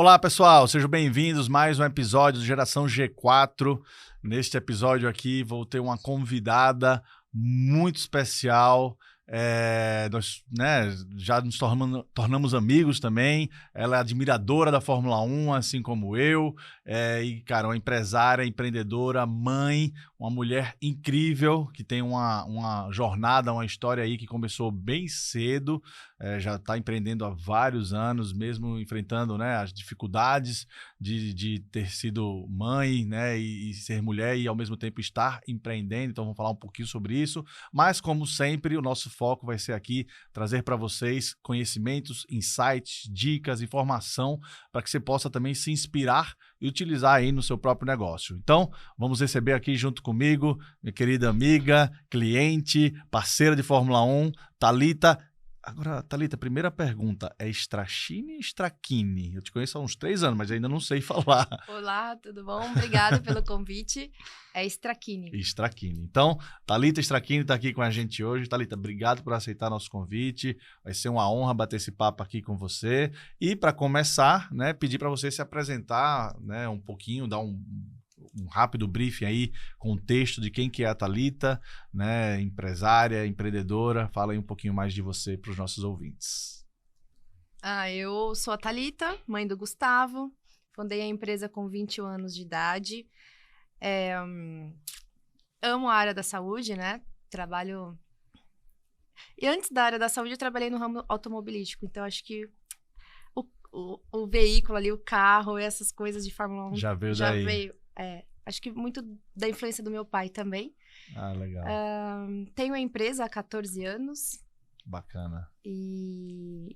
Olá, pessoal, sejam bem-vindos a mais um episódio do Geração G4. Neste episódio aqui vou ter uma convidada muito especial. Nós já nos tornamos amigos também. Ela é admiradora da Fórmula 1, assim como eu. Uma empresária, empreendedora, mãe, uma mulher incrível que tem uma jornada, uma história aí que começou bem cedo. Já está empreendendo há vários anos, mesmo enfrentando, né, as dificuldades de ter sido mãe, né, e ser mulher e ao mesmo tempo estar empreendendo. Então vamos falar um pouquinho sobre isso. Mas, como sempre, o nosso foco vai ser aqui trazer para vocês conhecimentos, insights, dicas, informação para que você possa também se inspirar e utilizar aí no seu próprio negócio. Então, vamos receber aqui junto comigo minha querida amiga, cliente, parceira de Fórmula 1, Thalita. Agora, Thalita, primeira pergunta, é Strachini ou Strachini? Eu te conheço há uns 3 anos, mas ainda não sei falar. Olá, tudo bom? Obrigada pelo convite. É Strachini. Strachini. Então, Thalita Strachini está aqui com a gente hoje. Thalita, obrigado por aceitar nosso convite. Vai ser uma honra bater esse papo aqui com você. E para começar, né, pedir para você se apresentar, né, um pouquinho, dar um rápido briefing aí, contexto de quem que é a Thalita, né, empresária, empreendedora. Fala aí um pouquinho mais de você para os nossos ouvintes. Eu sou a Thalita, mãe do Gustavo. Fundei a empresa com 21 anos de idade. Amo a área da saúde, né? Trabalho... E antes da área da saúde, eu trabalhei no ramo automobilístico. Então, acho que o veículo ali, o carro, essas coisas de Fórmula 1... Já veio. Acho que muito da influência do meu pai também. Ah, legal. Tenho a empresa há 14 anos. Bacana. E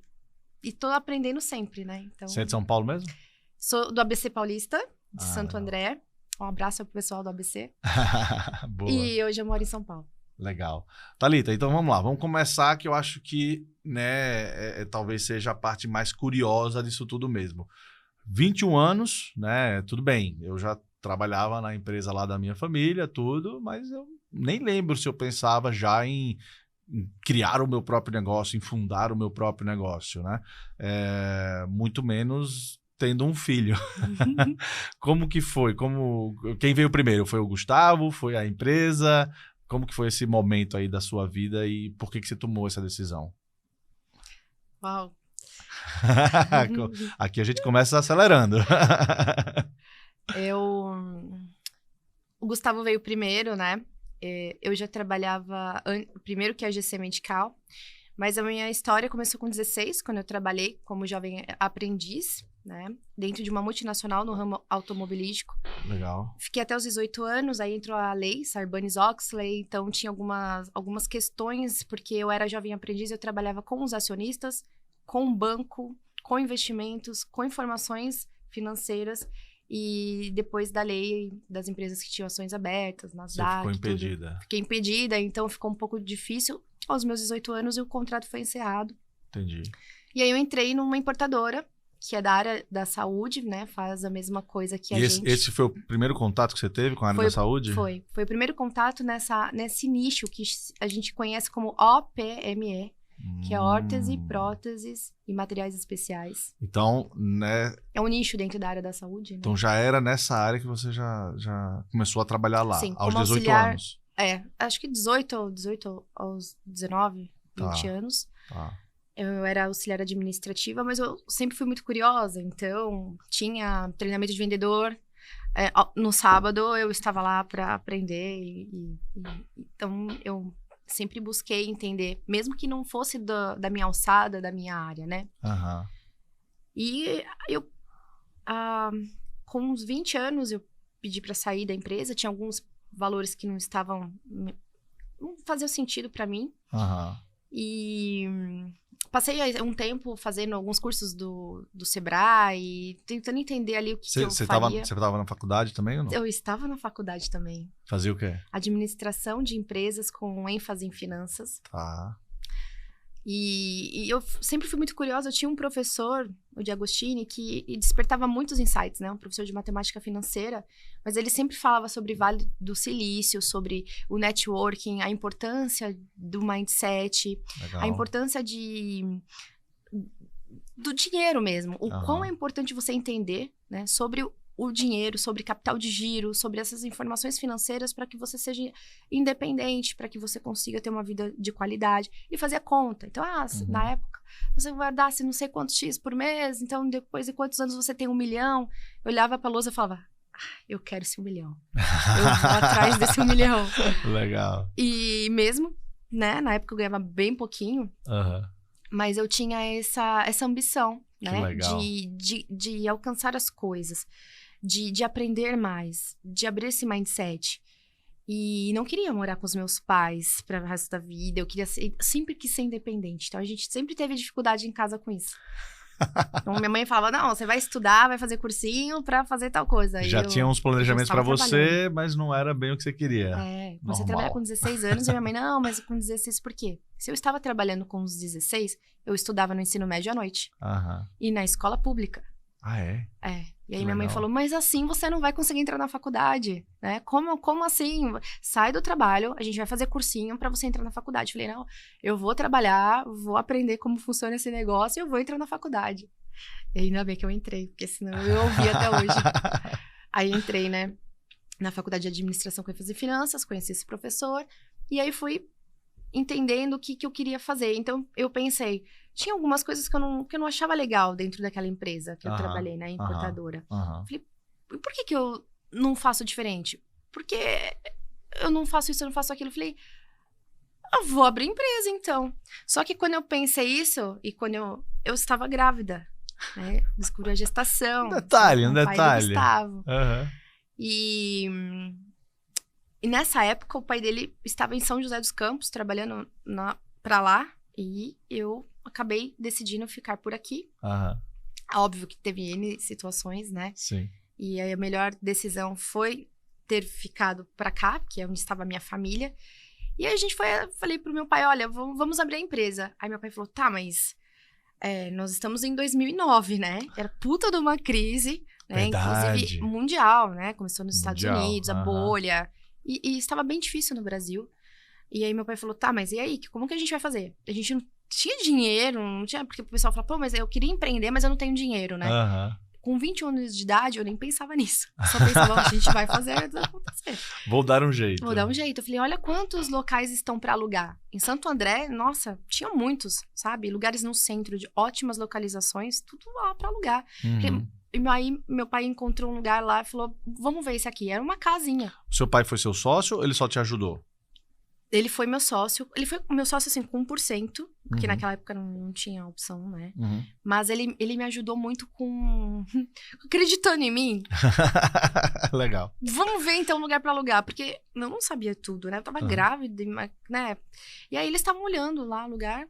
tô aprendendo sempre, né? Então, você é de São Paulo mesmo? Sou do ABC Paulista, de Santo legal. André. Um abraço pro pessoal do ABC. Boa. E hoje eu moro em São Paulo. Legal. Thalita, então vamos lá. Vamos começar, que eu acho que, né, talvez seja a parte mais curiosa disso tudo mesmo. 21 anos, né? Tudo bem, eu já trabalhava na empresa lá da minha família, tudo, mas eu nem lembro se eu pensava já em criar o meu próprio negócio, em fundar o meu próprio negócio, né? Muito menos tendo um filho. Como que foi? Quem veio primeiro? Foi o Gustavo? Foi a empresa? Como que foi esse momento aí da sua vida e por que você tomou essa decisão? Uau! Aqui a gente começa acelerando. O Gustavo veio primeiro, né? Eu já trabalhava primeiro que a GC Medical, mas a minha história começou com 16, quando eu trabalhei como jovem aprendiz, né? Dentro de uma multinacional no ramo automobilístico. Legal. Fiquei até os 18 anos, aí entrou a lei, Sarbanes-Oxley, então tinha algumas questões, porque eu era jovem aprendiz, eu trabalhava com os acionistas, com o banco, com investimentos, com informações financeiras. E depois da lei das empresas que tinham ações abertas, Nasdaq, você ficou impedida. Tudo, fiquei impedida, então ficou um pouco difícil. Aos meus 18 anos, o contrato foi encerrado. Entendi. E aí eu entrei numa importadora, que é da área da saúde, né? Faz a mesma coisa que a gente. Esse foi o primeiro contato que você teve com a área da saúde? Foi o primeiro contato nesse nicho que a gente conhece como OPME. Que é órtese, próteses e materiais especiais. Então, né? É um nicho dentro da área da saúde, né? Então já era nessa área que você já começou a trabalhar lá, sim, aos 18 anos. Acho que 18 aos 19, 20 anos. Tá. Eu era auxiliar administrativa, mas eu sempre fui muito curiosa. Então, tinha treinamento de vendedor. No sábado, eu estava lá para aprender. Então, eu sempre busquei entender, mesmo que não fosse da minha alçada, da minha área, né? Uhum. E eu, com uns 20 anos, eu pedi para sair da empresa. Tinha alguns valores que não faziam sentido para mim. Uhum. E passei um tempo fazendo alguns cursos do Sebrae, tentando entender ali o que eu faria. Você estava na faculdade também ou não? Eu estava na faculdade também. Fazia o quê? Administração de empresas com ênfase em finanças. Tá. E eu sempre fui muito curiosa. Eu tinha um professor, o de Agostini, que despertava muitos insights, né? Um professor de matemática financeira. Mas ele sempre falava sobre Vale do Silício, sobre o networking, a importância do mindset, Legal. a importância de do dinheiro mesmo. O quão é importante você entender, né, sobre o dinheiro, sobre capital de giro, sobre essas informações financeiras para que você seja independente, para que você consiga ter uma vida de qualidade e fazer a conta. Então, na época, você guardasse não sei quantos X por mês, então depois de quantos anos você tem 1 milhão, eu olhava para a lousa e falava, eu quero esse 1 milhão. Eu vou atrás desse 1 milhão. Legal. E mesmo, né, na época eu ganhava bem pouquinho, mas eu tinha essa ambição, né, de alcançar as coisas. De aprender mais, de abrir esse mindset. E não queria morar com os meus pais para o resto da vida. Eu queria sempre quis ser independente. Então, a gente sempre teve dificuldade em casa com isso. Então, minha mãe falava, não, você vai estudar, vai fazer cursinho para fazer tal coisa. Já tinha uns planejamentos para você, mas não era bem o que você queria. Comecei a trabalhar com 16 anos e minha mãe, não, mas com 16 por quê? Se eu estava trabalhando com os 16, eu estudava no ensino médio à noite. E na escola pública. E aí minha mãe falou, mas assim você não vai conseguir entrar na faculdade, né? Como assim? Sai do trabalho, a gente vai fazer cursinho pra você entrar na faculdade. Falei, não, eu vou trabalhar, vou aprender como funciona esse negócio e eu vou entrar na faculdade. E ainda bem que eu entrei, porque senão eu ouvi até hoje. Aí entrei, né, na faculdade de administração com ênfase em finanças, conheci esse professor e aí fui entendendo o que eu queria fazer. Então, eu pensei, tinha algumas coisas que eu não achava legal dentro daquela empresa que eu trabalhei, né, importadora. Falei, por que eu não faço diferente? Porque eu não faço isso, eu não faço aquilo. Falei, eu vou abrir empresa, então. Só que quando eu pensei isso, e quando eu estava grávida, né, descobri a gestação. Um detalhe. Pai do Gustavo. E nessa época, o pai dele estava em São José dos Campos, trabalhando pra lá. E eu acabei decidindo ficar por aqui. Óbvio que teve N situações, né? Sim. E aí a melhor decisão foi ter ficado pra cá, que é onde estava a minha família. E aí falei pro meu pai, olha, vamos abrir a empresa. Aí meu pai falou, tá, mas nós estamos em 2009, né? Era puta de uma crise, né? Inclusive mundial, né? Começou nos Estados Unidos, a bolha. E estava bem difícil no Brasil. E aí meu pai falou, tá, mas e aí? Como que a gente vai fazer? A gente não tinha dinheiro, não tinha... Porque o pessoal fala, pô, mas eu queria empreender, mas eu não tenho dinheiro, né? Com 21 anos de idade, eu nem pensava nisso. Eu só pensava, a gente vai fazer acontecer. Vou dar um jeito. Vou dar um jeito. Eu falei, olha quantos locais estão para alugar. Em Santo André, nossa, tinha muitos, sabe? Lugares no centro, de ótimas localizações, tudo lá para alugar. E aí, meu pai encontrou um lugar lá e falou, vamos ver esse aqui. Era uma casinha. O seu pai foi seu sócio ou ele só te ajudou? Ele foi meu sócio. Ele foi meu sócio, assim, com 1%. Porque naquela época não tinha opção, né? Mas ele me ajudou muito acreditando em mim. Legal. Vamos ver, então, um lugar pra alugar. Porque eu não sabia tudo, né? Eu tava grávida, né? E aí, eles estavam olhando lá o lugar.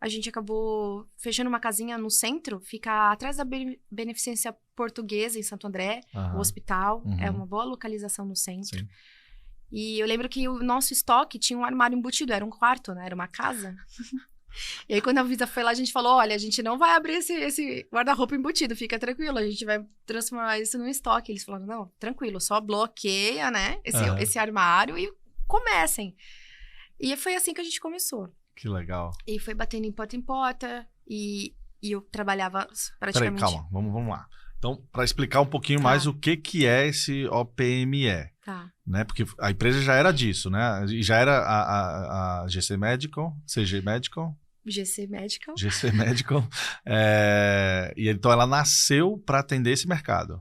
A gente acabou fechando uma casinha no centro. Fica atrás da Beneficência Portuguesa, em Santo André. O hospital. É uma boa localização no centro. Sim. E eu lembro que o nosso estoque tinha um armário embutido. Era um quarto, né? Era uma casa. E aí, quando a Visa foi lá, a gente falou, olha, a gente não vai abrir esse guarda-roupa embutido, fica tranquilo, a gente vai transformar isso num estoque. Eles falaram, não, tranquilo, só bloqueia, né, esse armário e comecem. E foi assim que a gente começou. Que legal. E foi batendo em porta e eu trabalhava praticamente... Peraí, calma, vamos lá. Então, para explicar um pouquinho mais o que é esse OPME. Né? Porque a empresa já era disso, né? E já era a GC Medical, CG Medical. GC Medical. GC Medical. E então ela nasceu para atender esse mercado.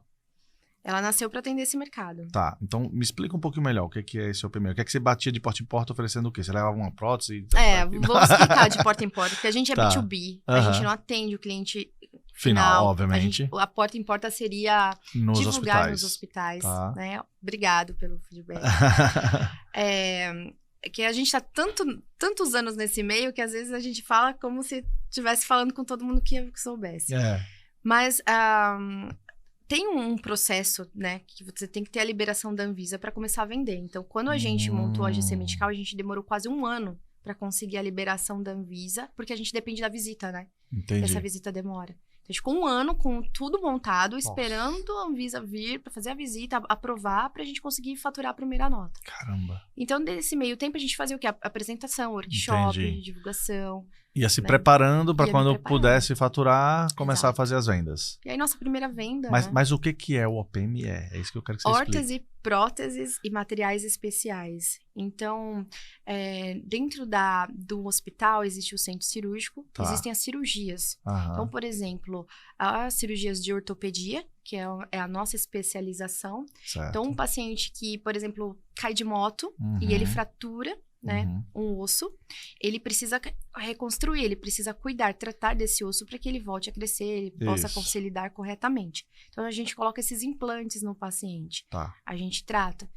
Ela nasceu para atender esse mercado. Tá, então me explica um pouquinho melhor o que é esse OPME. O que é que você batia de porta em porta oferecendo o quê? Você levava uma prótese? Vou explicar de porta em porta, porque a gente é B2B, a gente não atende o cliente final, obviamente. A porta em porta seria divulgar nos hospitais, né? Obrigado pelo feedback. Que a gente tá tantos anos nesse meio que às vezes a gente fala como se estivesse falando com todo mundo que soubesse. Mas tem um processo, né, que você tem que ter a liberação da Anvisa para começar a vender. Então, quando a gente montou a GC Medical, a gente demorou quase 1 ano para conseguir a liberação da Anvisa, porque a gente depende da visita, né? Entendi. Essa visita demora. Então, a gente ficou 1 ano com tudo montado, esperando a Anvisa vir para fazer a visita, aprovar, para a gente conseguir faturar a primeira nota. Caramba. Então, nesse meio tempo, a gente fazia o quê? Apresentação, workshop, divulgação. Ia se né? preparando para Ia me quando preparando. pudesse faturar, começar Exato. a fazer as vendas. E aí, nossa primeira venda, Mas, né? mas o que que é o OPME? É isso que eu quero que você explique. Órtese, próteses e materiais especiais. Então, dentro do hospital existe o centro cirúrgico, Tá. existem as cirurgias. Aham, Então, por exemplo, as cirurgias de ortopedia, que é a nossa especialização. certo. Então, um paciente que, por exemplo, cai de moto Uhum, e ele fratura, né, uhum. um osso, ele precisa reconstruir, ele precisa cuidar, tratar desse osso para que ele volte a crescer, ele possa Isso. se lidar corretamente. Então, a gente coloca esses implantes no paciente, Tá. a gente trata.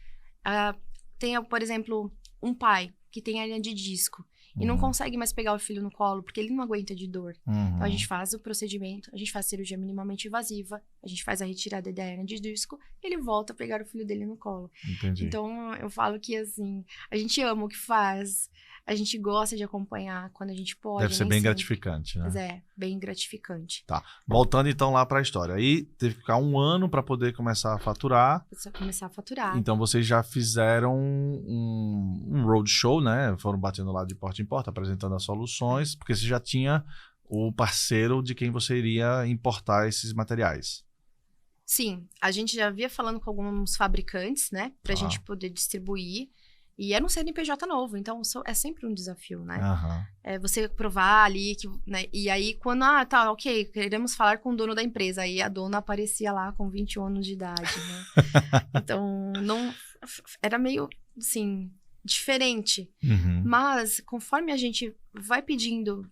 Tem, por exemplo, um pai que tem hernia de disco e não Uhum, consegue mais pegar o filho no colo porque ele não aguenta de dor. uhum. Então, a gente faz o procedimento, a gente faz cirurgia minimamente invasiva, a gente faz a retirada da hernia de disco, ele volta a pegar o filho dele no colo. Entendi. Então, eu falo que, assim, a gente ama o que faz, a gente gosta de acompanhar quando a gente pode. Deve ser nem bem sempre. gratificante, né? Mas bem gratificante. Tá. Voltando então lá para a história. Aí teve que ficar 1 ano para poder começar a faturar. Precisa começar a faturar. Então vocês já fizeram um roadshow, né? Foram batendo lá de porta em porta, apresentando as soluções, porque você já tinha o parceiro de quem você iria importar esses materiais. Sim, a gente já via falando com alguns fabricantes, né? Pra Tá. gente poder distribuir. E era um CNPJ novo, então é sempre um desafio, né? Aham. É você provar ali, né? E aí, quando, tá, ok, queremos falar com o dono da empresa. Aí a dona aparecia lá com 21 anos de idade, né? Então, era meio, assim, diferente. Uhum. Mas, conforme a gente vai pedindo,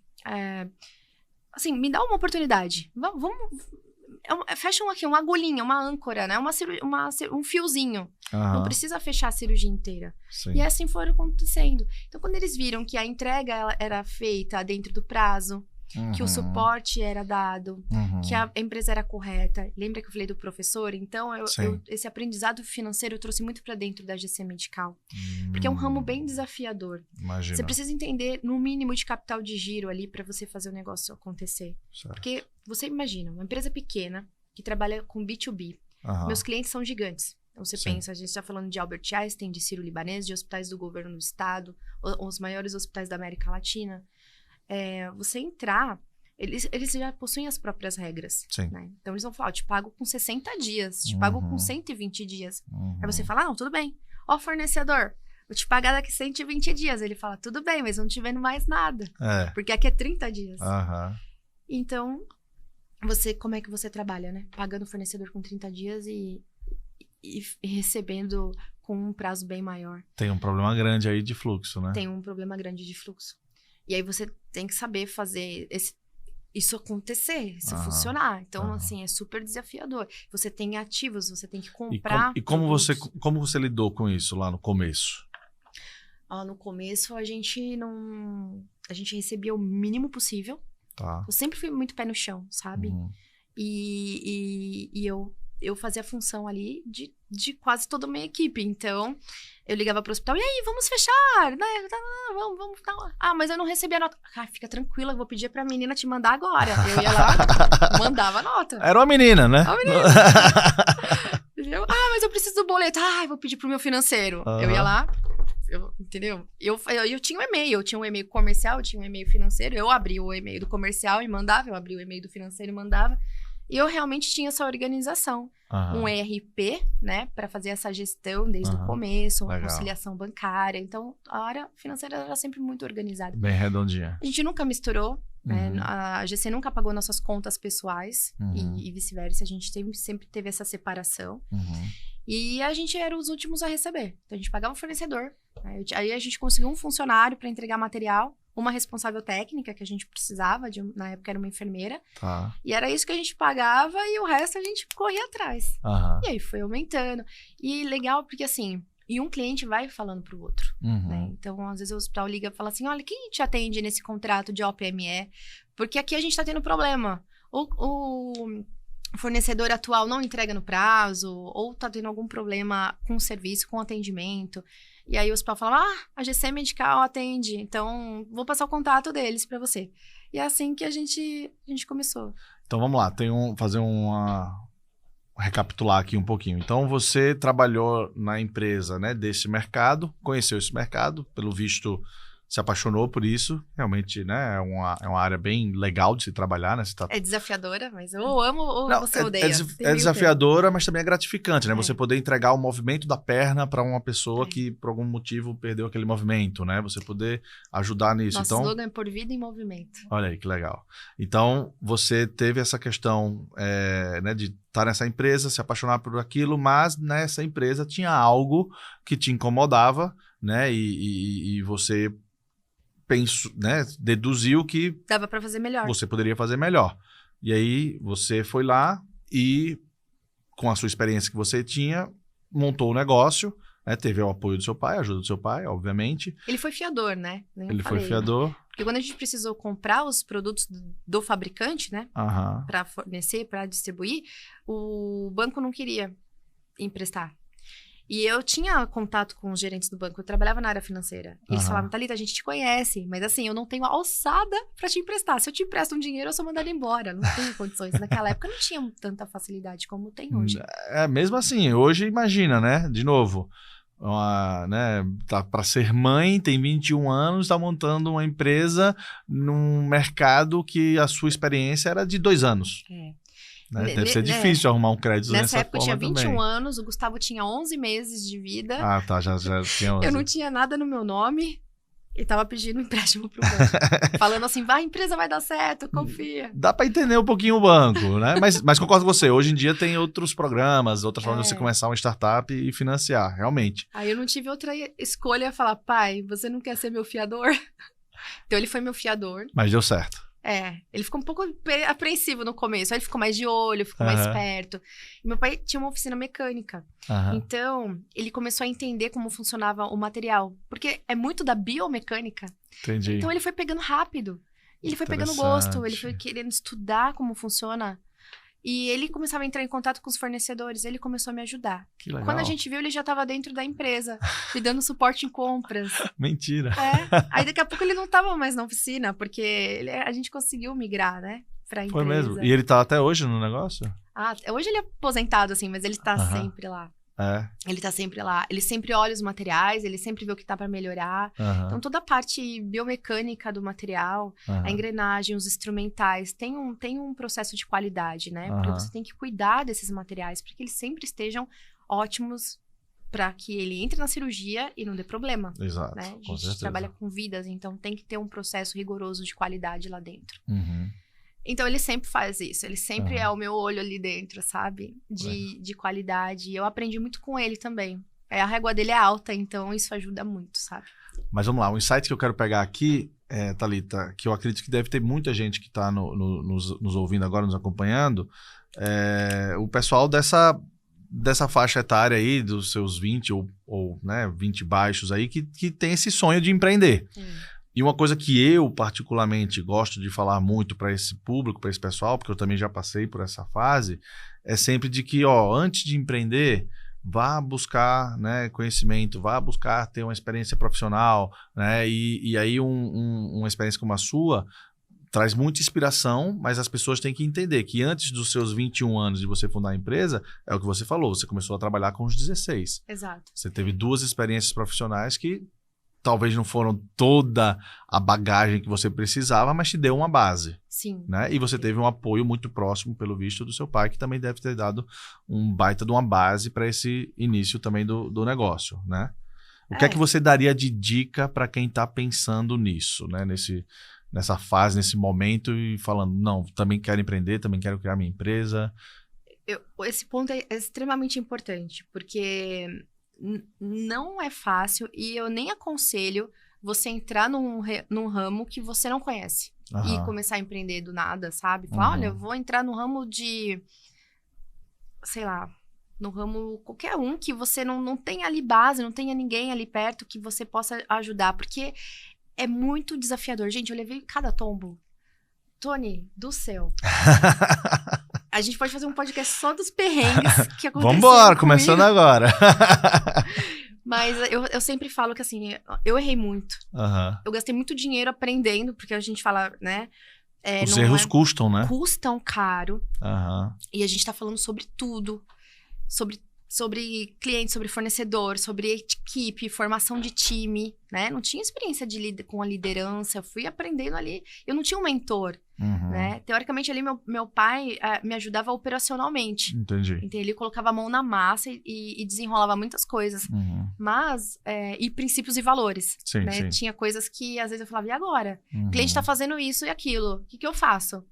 assim, me dá uma oportunidade. Vamos... Fecha uma agulhinha, uma âncora, né? Um fiozinho. Não Aham. precisa fechar a cirurgia inteira. Sim. E assim foram acontecendo. Então, quando eles viram que a entrega era feita dentro do prazo, que o suporte era dado, Uhum. que a empresa era correta. Lembra que eu falei do professor? Então, Sim. esse aprendizado financeiro eu trouxe muito para dentro da GC Medical. Porque é um ramo bem desafiador. Imagina. Você precisa entender no mínimo de capital de giro ali para você fazer o negócio acontecer. Certo. Porque você imagina, uma empresa pequena que trabalha com B2B. Aham. Meus clientes são gigantes. Então, você Sim. pensa, a gente está falando de Albert Einstein, de Sírio-Libanês, de hospitais do governo do estado, os maiores hospitais da América Latina. Você entrar, eles já possuem as próprias regras. Sim. Né? Então, eles vão falar, eu te pago com 60 dias, te pago com 120 dias. Uhum. Aí você fala, não, tudo bem. Ó, fornecedor, vou te pagar daqui 120 dias. Ele fala, tudo bem, mas não te vendo mais nada. Porque aqui é 30 dias. Aham. Então, como é que você trabalha, né? Pagando o fornecedor com 30 dias e recebendo com um prazo bem maior. Tem um problema grande aí de fluxo, né? Tem um problema grande de fluxo. E aí você tem que saber fazer isso acontecer, isso funcionar. Então, assim, é super desafiador. Você tem ativos, você tem que comprar. E como você lidou com isso lá no começo? No começo, a gente recebia o mínimo possível. Tá. Eu sempre fui muito pé no chão, sabe? Uhum. E eu fazia a função ali de quase toda a minha equipe. Então, eu ligava pro hospital, e aí, vamos fechar, né? Vamos. Mas eu não recebi a nota. Fica tranquila, eu vou pedir pra menina te mandar agora. Eu ia lá, mandava a nota. Era uma menina, né? Uma menina. Mas eu preciso do boleto. Vou pedir pro meu financeiro. Eu ia lá, entendeu? Eu tinha um e-mail, comercial, eu tinha um e-mail financeiro. Eu abri o e-mail do comercial e mandava, eu abri o e-mail do financeiro e mandava. E eu realmente tinha essa organização. Um ERP, né? Para fazer essa gestão desde o começo, uma conciliação bancária. Então, a área financeira era sempre muito organizada. Bem redondinha. A gente nunca misturou. Né? A GC nunca pagou nossas contas pessoais. E vice-versa. A gente sempre teve essa separação. E a gente era os últimos a receber. Então, a gente pagava o fornecedor. Né? Aí a gente conseguiu um funcionário para entregar material. Uma responsável técnica que a gente precisava, na época era uma enfermeira. Tá. E era isso que a gente pagava e o resto a gente corria atrás. E aí foi aumentando. E legal porque assim, um cliente vai falando pro outro. Né? Então, às vezes o hospital liga e fala assim, olha, quem te atende nesse contrato de OPME? Porque aqui a gente tá tendo problema. O fornecedor atual não entrega no prazo, ou tá tendo algum problema com o serviço, com o atendimento. E aí o hospital fala, a GC Medical atende, então vou passar o contato deles para você. E é assim que a gente começou. Então vamos lá, recapitular aqui um pouquinho. Então você trabalhou na empresa, né, desse mercado, conheceu esse mercado, pelo visto se apaixonou por isso, realmente, né? É uma área bem legal de se trabalhar, né? Você tá... É desafiadora, mas eu amo ou Não, você odeia? é desafiadora, mas também é gratificante, né? É. Você poder entregar o movimento da perna para uma pessoa que, por algum motivo, perdeu aquele movimento, né? Você poder ajudar nisso. Nosso Então, slogan é por vida em movimento. olha aí, que legal. Então, você teve essa questão né, de estar nessa empresa, se apaixonar por aquilo, mas nessa empresa tinha algo que te incomodava, né? E você né, deduziu que Dava pra fazer melhor. você poderia fazer melhor. E aí você foi lá e, com a sua experiência que você tinha, montou o negócio, né, teve o apoio do seu pai, a ajuda do seu pai, obviamente. Ele foi fiador, né? Nem Ele falei, foi fiador. Né? Porque quando a gente precisou comprar os produtos do fabricante, né? Aham. Para fornecer, para distribuir, o banco não queria emprestar. E eu tinha contato com os gerentes do banco, eu trabalhava na área financeira. E eles falavam, Thalita, a gente te conhece, mas assim, eu não tenho alçada para te emprestar. Se eu te empresto um dinheiro, eu sou mandada embora. Não tenho condições. Naquela época não tinha tanta facilidade como tem hoje. Mesmo assim, hoje imagina, né? De novo, né, tá para ser mãe, tem 21 anos, está montando uma empresa num mercado que a sua experiência era de 2 anos. Né? Deve ser difícil arrumar um crédito nessa época forma eu tinha 21 também. anos, o Gustavo tinha 11 meses de vida. Ah, tá, já tinha 11. Eu não tinha nada no meu nome e tava pedindo um empréstimo pro banco. Falando assim, vai, a empresa vai dar certo, confia. Dá para entender um pouquinho o banco, né? Mas concordo com você, hoje em dia tem outros programas, outras formas de você começar uma startup e financiar, realmente. Aí eu não tive outra escolha a falar, pai, você não quer ser meu fiador? Então ele foi meu fiador. Mas deu certo. Ele ficou um pouco apreensivo no começo. Aí ele ficou mais de olho, ficou mais esperto. E meu pai tinha uma oficina mecânica. Então, ele começou a entender como funcionava o material. Porque é muito da biomecânica. Entendi. Então, ele foi pegando rápido. Ele foi pegando gosto. Ele foi querendo estudar como funciona. E ele começava a entrar em contato com os fornecedores. Ele começou a me ajudar. Que legal. Quando a gente viu, ele já estava dentro da empresa, me dando suporte em compras. Mentira. Aí daqui a pouco ele não estava mais na oficina, porque a gente conseguiu migrar, né? Pra empresa. Foi mesmo. E ele tá até hoje no negócio? Hoje ele é aposentado, assim, mas ele tá sempre lá. Ele tá sempre lá. Ele sempre olha os materiais, ele sempre vê o que tá para melhorar. Então, toda a parte biomecânica do material, a engrenagem, os instrumentais, tem um processo de qualidade, né? Porque você tem que cuidar desses materiais, para que eles sempre estejam ótimos, para que ele entre na cirurgia e não dê problema. Exato, né? com A gente trabalha com vidas, então tem que ter um processo rigoroso de qualidade lá dentro. Então, ele sempre faz isso. Ele sempre é o meu olho ali dentro, sabe? De qualidade. E eu aprendi muito com ele também. A régua dele é alta, então isso ajuda muito, sabe? Mas vamos lá. Um insight que eu quero pegar aqui, Thalita, que eu acredito que deve ter muita gente que está nos ouvindo agora, nos acompanhando, o pessoal dessa faixa etária aí, dos seus 20 ou né, 20 baixos aí, que tem esse sonho de empreender. E uma coisa que eu, particularmente, gosto de falar muito para esse público, para esse pessoal, porque eu também já passei por essa fase, é sempre de que, antes de empreender, vá buscar, né, conhecimento, vá buscar ter uma experiência profissional, né, e aí uma experiência como a sua traz muita inspiração, mas as pessoas têm que entender que antes dos seus 21 anos de você fundar a empresa, é o que você falou, você começou a trabalhar com os 16. Exato. Você teve 2 experiências profissionais que talvez não foram toda a bagagem que você precisava, mas te deu uma base. Sim. Né? E você teve um apoio muito próximo, pelo visto, do seu pai, que também deve ter dado um baita de uma base para esse início também do negócio, né? O que é que você daria de dica para quem está pensando nisso, né? Nessa fase, nesse momento e falando, não, também quero empreender, também quero criar minha empresa? Esse ponto é extremamente importante, porque não é fácil e eu nem aconselho você entrar num ramo que você não conhece e começar a empreender do nada, sabe? Falar, olha, eu vou entrar no ramo de, sei lá, no ramo qualquer um que você não tenha ali base, não tenha ninguém ali perto que você possa ajudar, porque é muito desafiador. Gente, eu levei cada tombo. Tony, do céu. A gente pode fazer um podcast só dos perrengues que aconteceram Vambora, começando agora. Mas eu sempre falo que, assim, eu errei muito. Eu gastei muito dinheiro aprendendo, porque a gente fala, né? Os erros custam, né? Custam caro. E a gente tá falando sobre tudo. Sobre sobre cliente, sobre fornecedor, sobre equipe, formação de time, né? Não tinha experiência com a liderança, eu fui aprendendo ali. Eu não tinha um mentor, né? Teoricamente, ali, meu pai me ajudava operacionalmente. Entendi. Então, ele colocava a mão na massa e desenrolava muitas coisas. Mas, e princípios e valores, Sim, né? sim. Tinha coisas que, às vezes, eu falava, e agora? O cliente tá fazendo isso e aquilo, o que eu faço?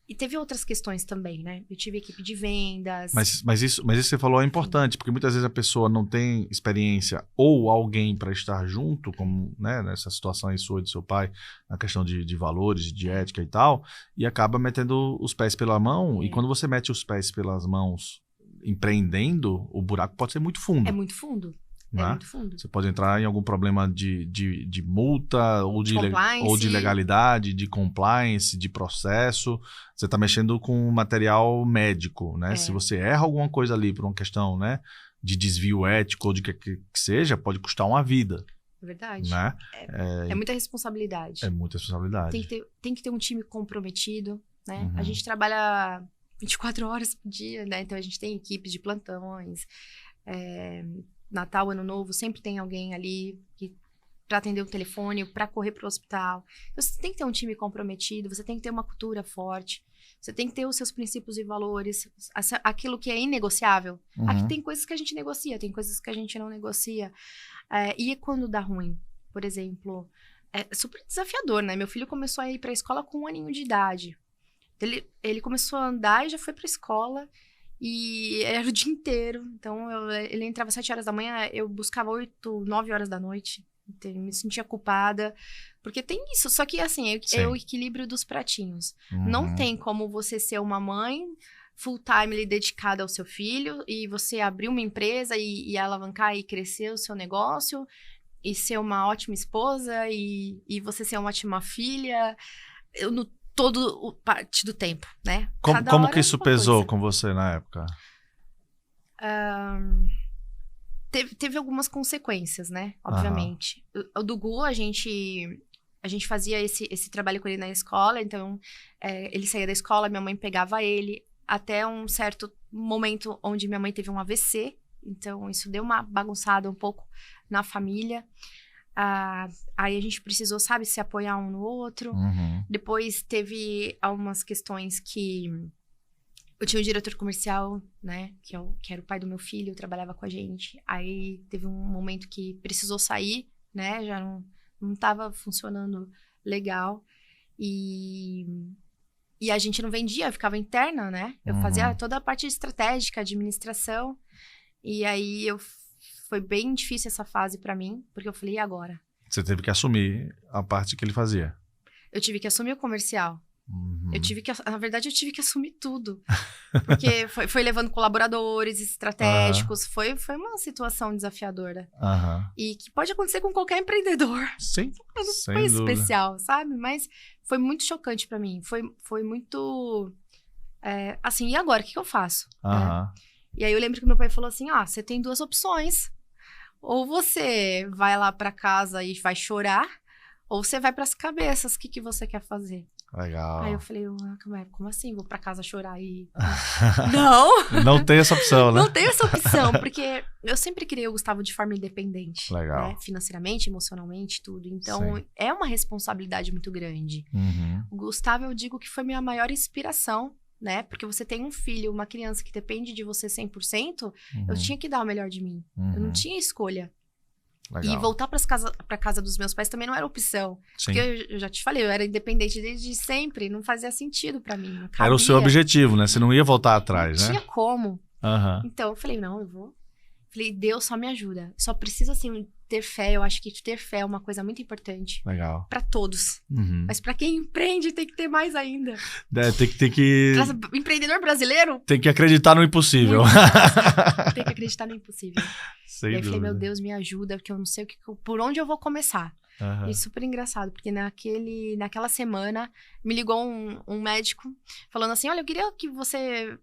E teve outras questões também, né? Eu tive equipe de vendas. Mas isso que você falou é importante, porque muitas vezes a pessoa não tem experiência ou alguém para estar junto, como, né, nessa situação aí sua e do seu pai, na questão de valores, de ética e tal, e acaba metendo os pés pela mão. E quando você mete os pés pelas mãos empreendendo, o buraco pode ser muito fundo. É muito fundo. Né? É muito fundo. Você pode entrar em algum problema de multa, ou de legalidade, de compliance, de processo. Você está mexendo com material médico, né? Se você erra alguma coisa ali por uma questão, né, de desvio ético ou de que seja, pode custar uma vida. É verdade. Né? É muita responsabilidade. É muita responsabilidade. Tem que ter um time comprometido, né? A gente trabalha 24 horas por dia, né? Então a gente tem equipes de plantões. Natal, Ano Novo, sempre tem alguém ali para atender o telefone, para correr para o hospital. Então, você tem que ter um time comprometido, você tem que ter uma cultura forte, você tem que ter os seus princípios e valores, aquilo que é inegociável. Aqui tem coisas que a gente negocia, tem coisas que a gente não negocia. E quando dá ruim, por exemplo, é super desafiador, né? Meu filho começou a ir para a escola com 1 aninho de idade. Ele começou a andar e já foi para a escola. E era o dia inteiro. Então, ele entrava às 7 horas da manhã, eu buscava 8, 9 horas da noite. Então, eu me sentia culpada. Porque tem isso. Só que, assim, é o equilíbrio dos pratinhos. Não tem como você ser uma mãe full time dedicada ao seu filho e você abrir uma empresa e alavancar e crescer o seu negócio e ser uma ótima esposa e você ser uma ótima filha. Todo parte do tempo, né? Como que isso pesou com você na época? Teve algumas consequências, né? Obviamente. O do Gu, a gente fazia esse trabalho com ele na escola. Então, ele saía da escola, minha mãe pegava ele. Até um certo momento onde minha mãe teve um AVC. Então, isso deu uma bagunçada um pouco na família. Aí a gente precisou, sabe, se apoiar um no outro. Depois teve algumas questões que eu tinha um diretor comercial, né, que era o pai do meu filho, trabalhava com a gente. Aí teve um momento que precisou sair, né, já não estava funcionando legal. E a gente não vendia, eu ficava interna, né. Eu fazia toda a parte estratégica, administração. E aí foi bem difícil essa fase pra mim, porque eu falei, e agora? Você teve que assumir a parte que ele fazia. Eu tive que assumir o comercial. Na verdade, eu tive que assumir tudo. Porque foi levando colaboradores estratégicos. Foi uma situação desafiadora. E que pode acontecer com qualquer empreendedor. Sim, não foi especial, sabe? Mas foi muito chocante pra mim. Foi muito... assim, e agora? O que eu faço? Né? E aí eu lembro que meu pai falou assim, você tem 2 opções. Ou você vai lá pra casa e vai chorar, ou você vai pras cabeças. O que você quer fazer? Legal. Aí eu falei, como assim? Vou pra casa chorar e... Não! Não tem essa opção, né? Não tem essa opção, porque eu sempre criei o Gustavo de forma independente. Legal. Né? Financeiramente, emocionalmente, tudo. Então, é uma responsabilidade muito grande. O Gustavo, eu digo que foi minha maior inspiração, né? Porque você tem um filho, uma criança que depende de você 100%, eu tinha que dar o melhor de mim. Eu não tinha escolha. Legal. E voltar pra casa dos meus pais também não era opção. Sim. Porque eu já te falei, eu era independente desde sempre, não fazia sentido pra mim. Não cabia. Era o seu objetivo, né? Você não ia voltar atrás, não né? Não tinha como. Então eu falei, não, eu vou. Falei, Deus só me ajuda. Só precisa, assim, ter fé. Eu acho que ter fé é uma coisa muito importante. Legal. Pra todos. Mas pra quem empreende, tem que ter mais ainda. Tem que... Pra empreendedor brasileiro... Tem que acreditar no impossível. Tem que acreditar no impossível. Sem e aí eu falei, dúvida. meu Deus, me ajuda, porque eu não sei por onde eu vou começar. E super engraçado, porque naquela semana me ligou um médico falando assim, olha, eu queria que você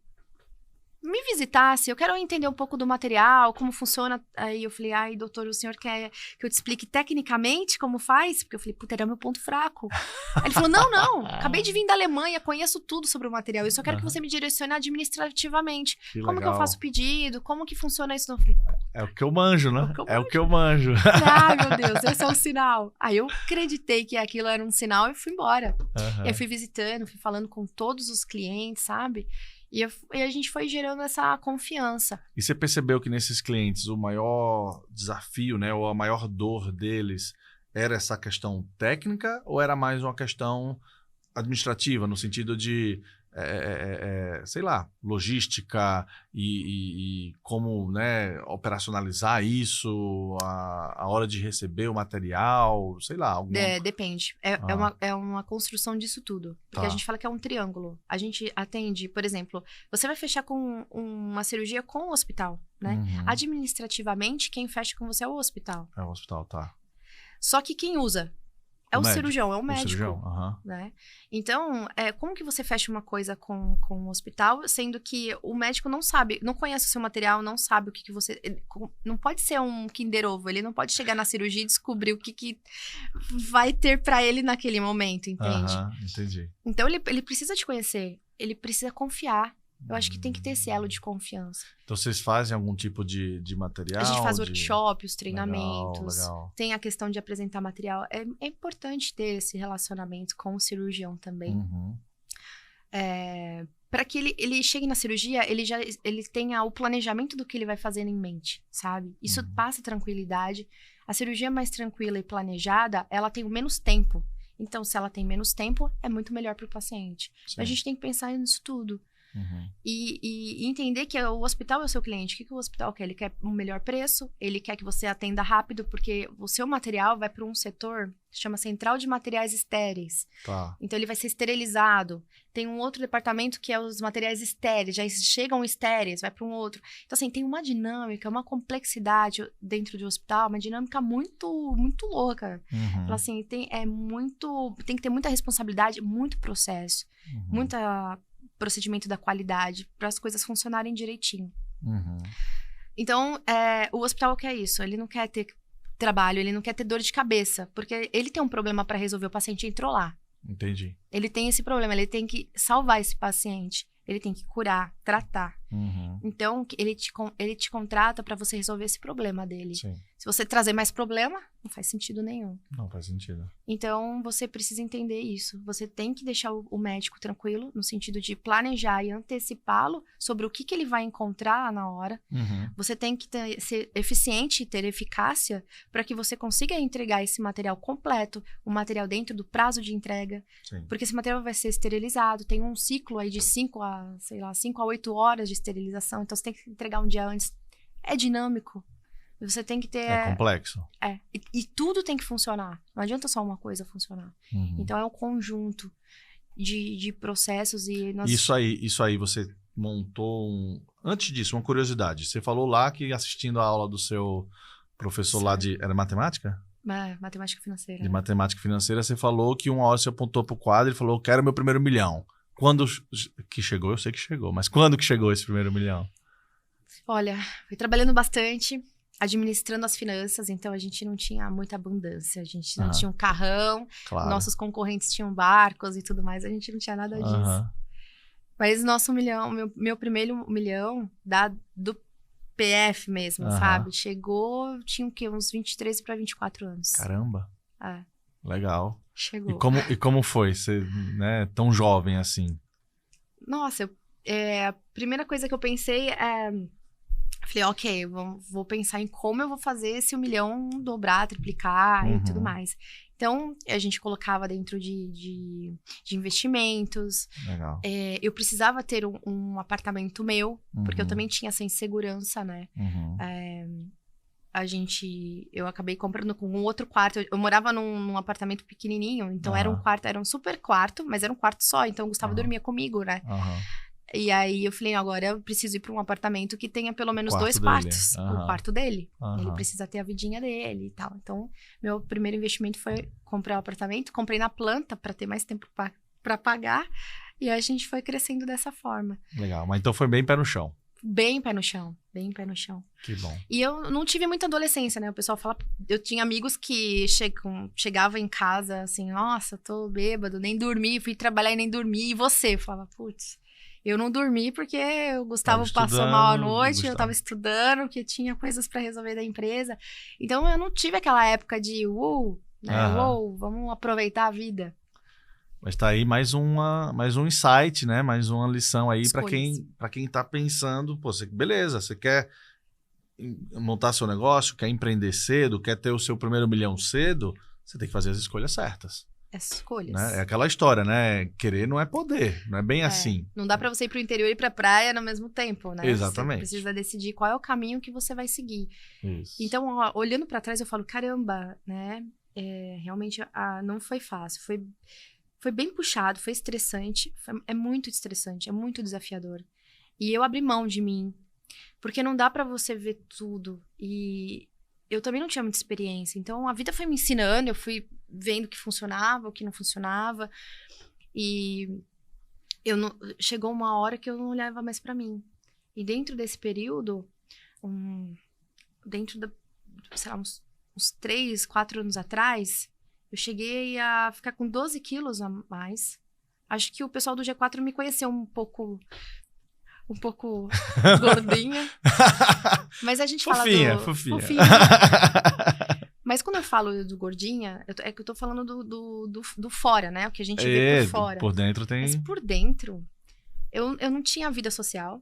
me visitasse, eu quero entender um pouco do material, como funciona. Aí eu falei, ai, doutor, o senhor quer que eu te explique tecnicamente como faz? Porque eu falei, puta, era meu ponto fraco. Aí ele falou, não, acabei de vir da Alemanha, conheço tudo sobre o material, eu só quero que você me direcione administrativamente. Como que eu faço o pedido? Como que funciona isso? Eu falei, é o que eu manjo, né? É o que eu manjo. Ai, meu Deus, esse é um sinal. Aí eu acreditei que aquilo era um sinal e fui embora. E aí fui visitando, fui falando com todos os clientes, sabe? E a gente foi gerando essa confiança. E você percebeu que nesses clientes o maior desafio, né, ou a maior dor deles era essa questão técnica ou era mais uma questão administrativa, no sentido de, sei lá, logística e como, né, operacionalizar isso, a hora de receber o material, sei lá. Depende. É uma construção disso tudo. Porque a gente fala que é um triângulo. A gente atende, por exemplo, você vai fechar com uma cirurgia com o hospital, né? Administrativamente, quem fecha com você é o hospital. É o hospital, tá. Só que quem usa é o cirurgião, é o médico. O cirurgião, né? Então, como que você fecha uma coisa com o hospital, sendo que o médico não sabe, não conhece o seu material, não sabe o que você... Não pode ser um Kinder Ovo, ele não pode chegar na cirurgia e descobrir o que vai ter pra ele naquele momento, entende? Entendi. Então, ele precisa te conhecer, ele precisa confiar. Eu acho que tem que ter esse elo de confiança. Então, vocês fazem algum tipo de material? A gente faz workshops, treinamentos. Legal. Tem a questão de apresentar material. É importante ter esse relacionamento com o cirurgião também. Para que ele chegue na cirurgia, ele tenha o planejamento do que ele vai fazer em mente, sabe? Isso passa tranquilidade. A cirurgia mais tranquila e planejada, ela tem menos tempo. Então, se ela tem menos tempo, é muito melhor para o paciente. A gente tem que pensar nisso tudo. E entender que o hospital é o seu cliente. O que o hospital quer? Ele quer um melhor preço, ele quer que você atenda rápido, porque o seu material vai para um setor que chama Central de Materiais Estéreis. Tá. Então, ele vai ser esterilizado. Tem um outro departamento que é os materiais estéreis, já chegam estéreis, vai para um outro. Então, assim, tem uma dinâmica, uma complexidade dentro do hospital, uma dinâmica muito, muito louca. Então, assim, tem que ter muita responsabilidade, muito processo, muita procedimento da qualidade para as coisas funcionarem direitinho. Então, o hospital quer isso. Ele não quer ter trabalho, ele não quer ter dor de cabeça, porque ele tem um problema para resolver. O paciente entrou lá. Entendi. Ele tem esse problema, ele tem que salvar esse paciente. Ele tem que curar, tratar. Então, ele te contrata para você resolver esse problema dele. Sim. Se você trazer mais problema, não faz sentido nenhum. Não faz sentido. Então, você precisa entender isso. Você tem que deixar o médico tranquilo, no sentido de planejar e antecipá-lo sobre o que ele vai encontrar na hora. Você tem que ser eficiente e ter eficácia para que você consiga entregar esse material completo, o material dentro do prazo de entrega. Sim. Porque esse material vai ser esterilizado. Tem um ciclo aí de 5 a 8 horas de esterilização. Então, você tem que entregar um dia antes. É dinâmico. Você tem que ter... É complexo. E tudo tem que funcionar. Não adianta só uma coisa funcionar. Então, é um conjunto de processos e... Isso aí, você montou Antes disso, uma curiosidade. Você falou lá que assistindo a aula do seu professor lá de... Era matemática? Matemática financeira. De matemática financeira, você falou que uma hora você apontou pro quadro e falou, quero meu primeiro milhão. Quando que chegou? Eu sei que chegou, mas quando que chegou esse primeiro milhão? Olha, fui trabalhando bastante, administrando as finanças, então a gente não tinha muita abundância, a gente não tinha um carrão, nossos concorrentes tinham barcos e tudo mais, a gente não tinha nada disso. Mas nosso milhão, meu primeiro milhão do PF mesmo, sabe? Chegou, tinha o quê? Uns 23 para 24 anos. Caramba! Legal. Chegou. E como foi ser, né, tão jovem assim? Nossa, a primeira coisa que eu pensei falei, ok, vou pensar em como eu vou fazer esse 1 milhão dobrar, triplicar e tudo mais. Então, a gente colocava dentro de investimentos. Legal. Eu precisava ter um apartamento meu, porque eu também tinha essa insegurança, né? Eu acabei comprando com um outro quarto. Eu morava num apartamento pequenininho, então era um super quarto, mas era um quarto só, então o Gustavo dormia comigo, né? E aí eu falei, agora eu preciso ir para um apartamento que tenha pelo menos 2 quartos. O quarto dele. Ele precisa ter a vidinha dele e tal. Então, meu primeiro investimento foi comprar o apartamento. Comprei na planta para ter mais tempo para pagar. E a gente foi crescendo dessa forma. Legal. Mas então foi bem pé no chão. bem pé no chão, bem pé no chão. Que bom. E eu não tive muita adolescência, né? O pessoal fala... Eu tinha amigos que chegavam em casa assim, nossa, tô bêbado, nem dormi, fui trabalhar e nem dormi. E você? Eu falava, putz, eu não dormi porque o Gustavo passou mal à noite, eu tava estudando, porque tinha coisas pra resolver da empresa. Então, eu não tive aquela época de, né? Vamos aproveitar a vida. Mas tá aí mais um insight, né? Mais uma lição aí para quem tá pensando, pô, beleza, você quer montar seu negócio, quer empreender cedo, quer ter o seu primeiro milhão cedo, você tem que fazer as escolhas certas. Escolhas. Né? É aquela história, né? Querer não é poder, não é bem assim. Não dá pra você ir pro interior e ir pra praia no mesmo tempo, né? Exatamente. Você precisa decidir qual é o caminho que você vai seguir. Isso. Então, olhando pra trás, eu falo, caramba, né? Realmente, não foi fácil. Foi bem puxado, foi estressante. É muito estressante, é muito desafiador. E eu abri mão de mim. Porque não dá pra você ver tudo. E eu também não tinha muita experiência. Então, a vida foi me ensinando, eu fui vendo o que funcionava, o que não funcionava. E chegou uma hora que eu não olhava mais pra mim. E dentro desse período, sei lá, uns 3, 4 anos atrás, eu cheguei a ficar com 12 quilos a mais. Acho que o pessoal do G4 me conheceu um pouco gordinha. Mas a gente fala fofinha. Mas quando eu falo do gordinha, é que eu tô falando do fora, né? O que a gente vê por fora. Por dentro tem... Mas por dentro, eu não tinha vida social.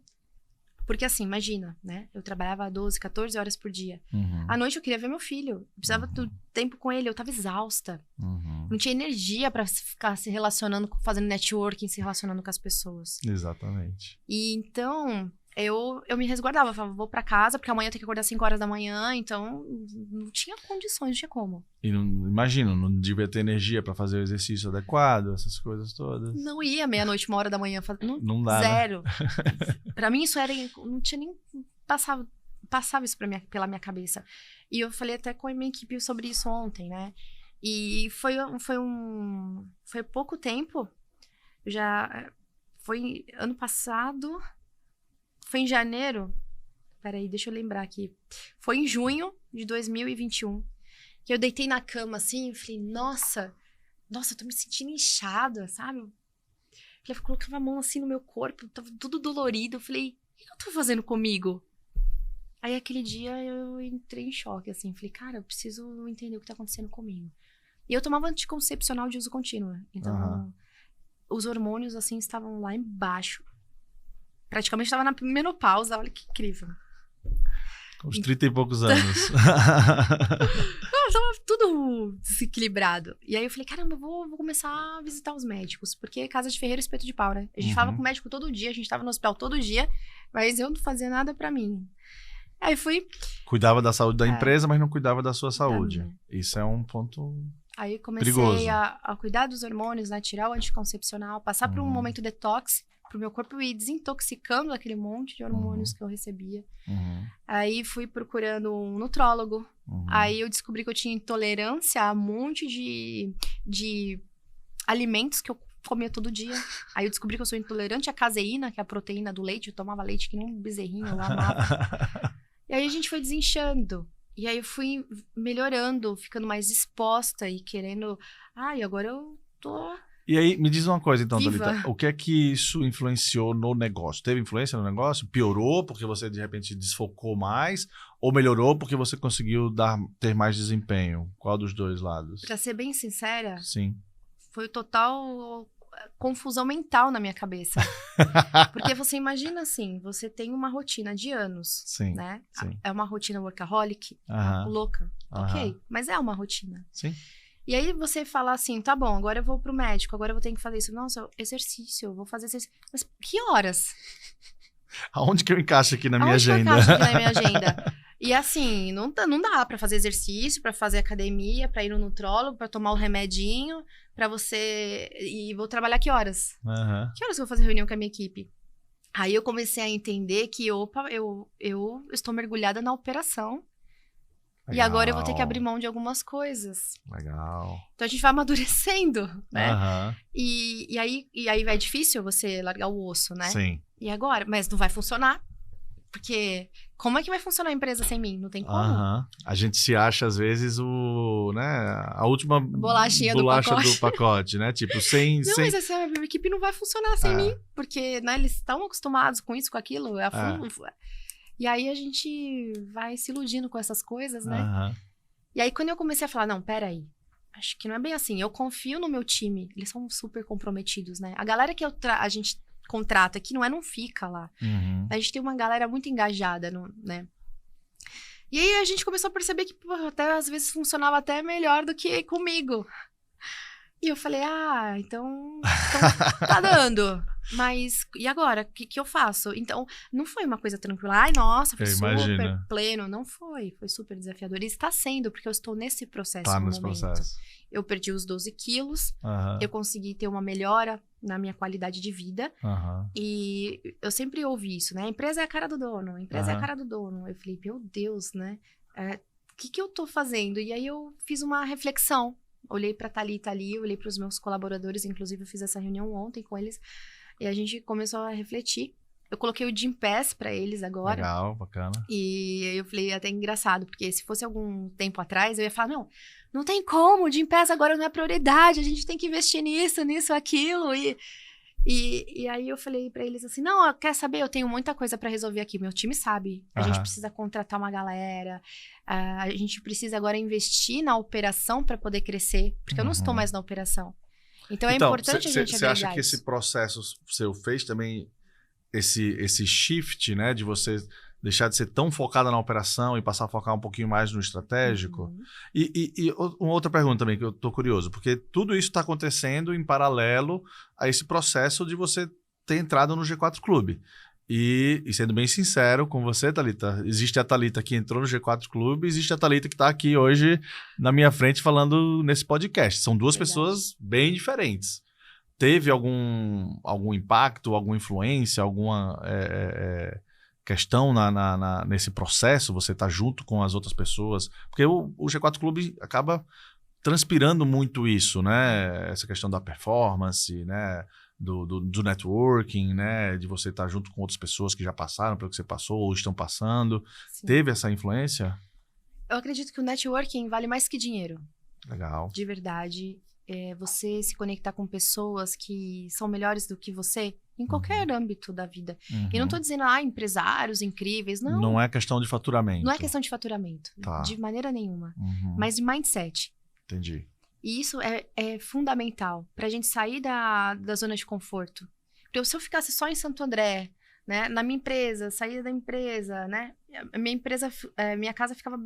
Porque assim, imagina, né? Eu trabalhava 12, 14 horas por dia. À noite eu queria ver meu filho. Eu precisava do tempo com ele. Eu tava exausta. Não tinha energia pra ficar se relacionando, fazendo networking, se relacionando com as pessoas. Exatamente. E então, eu me resguardava. Eu falava, vou pra casa, porque amanhã eu tenho que acordar 5 horas da manhã. Então, não tinha condições, não tinha como. E imagino, não devia ter energia pra fazer o exercício adequado, essas coisas todas. Não ia meia-noite, 1 hora da manhã. Não dá, zero. Né? Pra mim, isso era... Não tinha nem... Passava isso pela minha cabeça. E eu falei até com a minha equipe sobre isso ontem, né? E foi pouco tempo. Foi ano passado... Foi em janeiro... Peraí, deixa eu lembrar aqui. Foi em junho de 2021. Que eu deitei na cama, assim, e falei, nossa, eu tô me sentindo inchada, sabe? Eu colocava a mão, assim, no meu corpo, tava tudo dolorido. Eu falei, o que eu tô fazendo comigo? Aí, aquele dia, eu entrei em choque, assim. Falei, cara, eu preciso entender o que tá acontecendo comigo. E eu tomava anticoncepcional de uso contínuo. Então, os hormônios, assim, estavam lá embaixo. Praticamente estava na menopausa, olha que incrível. Uns 30 e poucos anos. Tava tudo desequilibrado. E aí eu falei, caramba, eu vou começar a visitar os médicos. Porque casa de ferreiro, espeto de pau, né? A gente falava com o médico todo dia, a gente tava no hospital todo dia, mas eu não fazia nada pra mim. Aí fui... Cuidava da saúde da empresa, mas não cuidava da sua saúde. Isso é um ponto Aí comecei perigoso. a cuidar dos hormônios, né? Tirar o anticoncepcional, passar por um momento detox, pro meu corpo ir desintoxicando aquele monte de hormônios que eu recebia. Aí fui procurando um nutrólogo. Aí eu descobri que eu tinha intolerância a um monte de alimentos que eu comia todo dia. Aí eu descobri que eu sou intolerante à caseína, que é a proteína do leite. Eu tomava leite que nem um bezerrinho, eu amava. E aí a gente foi desinchando. E aí eu fui melhorando, ficando mais disposta e querendo... e agora eu tô... E aí, me diz uma coisa então, Viva. Thalita. O que é que isso influenciou no negócio? Teve influência no negócio? Piorou porque você, de repente, desfocou mais? Ou melhorou porque você conseguiu ter mais desempenho? Qual dos dois lados? Pra ser bem sincera, Sim. foi total confusão mental na minha cabeça. Porque você imagina assim, você tem uma rotina de anos, Sim, né? sim. É uma rotina workaholic, louca. Ok, mas é uma rotina. Sim. E aí você fala assim, tá bom, agora eu vou pro médico, agora eu vou ter que fazer isso. Nossa, exercício, eu vou fazer exercício. Mas que horas? Aonde que eu encaixo aqui na minha Aonde agenda? que eu encaixo aqui na minha agenda? E assim, não dá pra fazer exercício, pra fazer academia, pra ir no nutrólogo, pra tomar o remedinho, pra você... E vou trabalhar que horas? Que horas que eu vou fazer reunião com a minha equipe? Aí eu comecei a entender que, opa, eu estou mergulhada na operação. Legal. E agora eu vou ter que abrir mão de algumas coisas. Legal. Então a gente vai amadurecendo, né? E aí é difícil você largar o osso, né? Sim. E agora? Mas não vai funcionar. Porque como é que vai funcionar a empresa sem mim? Não tem como. A gente se acha, às vezes, né, a última Bolachinha do pacote. pacote, né? Tipo, sem... Não, mas essa equipe não vai funcionar sem mim. Porque, né, eles estão acostumados com isso, com aquilo. E aí a gente vai se iludindo com essas coisas, né? E aí quando eu comecei a falar, não, peraí. Acho que não é bem assim. Eu confio no meu time. Eles são super comprometidos, né? A galera que a gente contrata aqui não fica lá. A gente tem uma galera muito engajada, né? E aí a gente começou a perceber que até às vezes funcionava até melhor do que comigo. E eu falei, então tá dando. Mas e agora? O que eu faço? Então, não foi uma coisa tranquila. Ai, nossa, foi super pleno. Não foi. Foi super desafiador. E está sendo, porque eu estou nesse processo no momento. Processo. Eu perdi os 12 quilos. Eu consegui ter uma melhora na minha qualidade de vida. E eu sempre ouvi isso, né? A empresa é a cara do dono. A empresa é a cara do dono. Eu falei, meu Deus, né? O que eu tô fazendo? E aí eu fiz uma reflexão. Olhei pra Thalita ali, olhei pros meus colaboradores. Inclusive, eu fiz essa reunião ontem com eles. E a gente começou a refletir. Eu coloquei o Gym Pass pra eles agora. Legal, bacana. E eu falei, até engraçado, porque se fosse algum tempo atrás, eu ia falar, não tem como, o Gym Pass agora não é prioridade, a gente tem que investir nisso, aquilo. E aí eu falei pra eles assim, não, quer saber, eu tenho muita coisa pra resolver aqui, meu time sabe. A gente precisa contratar uma galera, a gente precisa agora investir na operação pra poder crescer, porque eu não estou mais na operação. Então é importante a gente agregar. Você acha que esse processo seu fez também esse shift, né? De você deixar de ser tão focada na operação e passar a focar um pouquinho mais no estratégico? E uma outra pergunta também, que eu tô curioso. Porque tudo isso está acontecendo em paralelo a esse processo de você ter entrado no G4 Clube. E sendo bem sincero com você, Thalita, existe a Thalita que entrou no G4 Clube, existe a Thalita que está aqui hoje na minha frente falando nesse podcast. São duas pessoas bem diferentes. Teve algum impacto, alguma influência, alguma questão nesse processo? Você tá junto com as outras pessoas? Porque o G4 Clube acaba transpirando muito isso, né? Essa questão da performance, né? Do networking, né? De você estar junto com outras pessoas que já passaram pelo que você passou ou estão passando. Sim. Teve essa influência? Eu acredito que o networking vale mais que dinheiro. Legal. De verdade. Você se conectar com pessoas que são melhores do que você em qualquer âmbito da vida. E não tô dizendo, empresários incríveis, não. Não é questão de faturamento. Não é questão de faturamento. Tá. De maneira nenhuma. Mas de mindset. Entendi. E isso é fundamental pra gente sair da zona de conforto. Porque se eu ficasse só em Santo André, né, na minha empresa, sair da empresa, né, minha casa ficava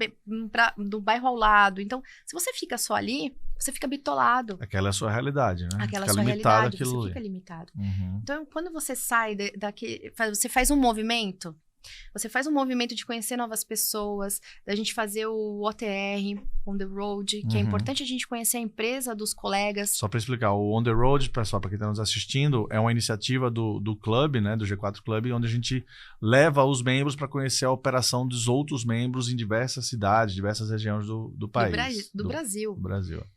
do bairro ao lado. Então, se você fica só ali, você fica bitolado. Aquela é a sua realidade, né? Aquela é a sua realidade, você fica limitado. Então, quando você sai você faz um movimento. Você faz um movimento de conhecer novas pessoas, da gente fazer o OTR, On The Road, que é importante a gente conhecer a empresa dos colegas. Só para explicar, o On The Road, pessoal, para quem está nos assistindo, é uma iniciativa do clube, né, do G4 Clube, onde a gente leva os membros para conhecer a operação dos outros membros em diversas cidades, diversas regiões do país. Do Brasil. Do Brasil.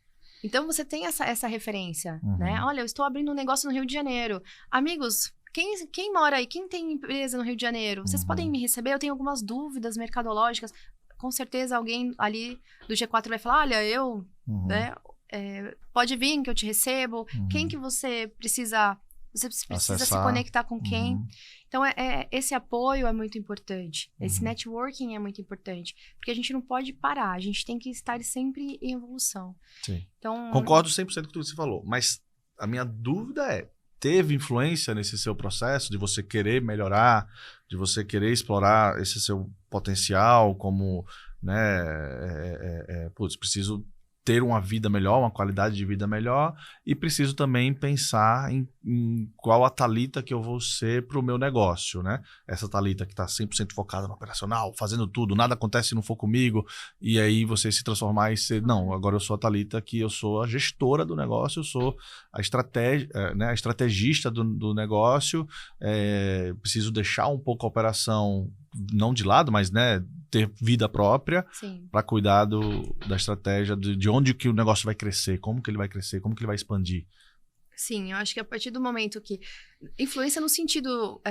Então, você tem essa referência, né? Olha, eu estou abrindo um negócio no Rio de Janeiro. Amigos, quem mora aí? Quem tem empresa no Rio de Janeiro? Vocês podem me receber? Eu tenho algumas dúvidas mercadológicas. Com certeza alguém ali do G4 vai falar, olha, né, pode vir que eu te recebo. Quem que você precisa acessar, se conectar com quem? Então, esse apoio é muito importante. Esse networking é muito importante. Porque a gente não pode parar. A gente tem que estar sempre em evolução. Sim. Então, concordo 100% com tudo que você falou. Mas a minha dúvida teve influência nesse seu processo de você querer melhorar, de você querer explorar esse seu potencial como, né, preciso ter uma vida melhor, uma qualidade de vida melhor e preciso também pensar em qual a Thalita que eu vou ser para o meu negócio, né? Essa Thalita que está 100% focada no operacional, fazendo tudo, nada acontece se não for comigo, e aí você se transformar e ser, não, agora eu sou a Thalita que eu sou a gestora do negócio, eu sou a a estrategista do negócio, preciso deixar um pouco a operação não de lado, mas, né, ter vida própria para cuidar da estratégia, de onde que o negócio vai crescer, como que ele vai crescer, como que ele vai expandir. Sim, eu acho que a partir do momento que... Influência no sentido...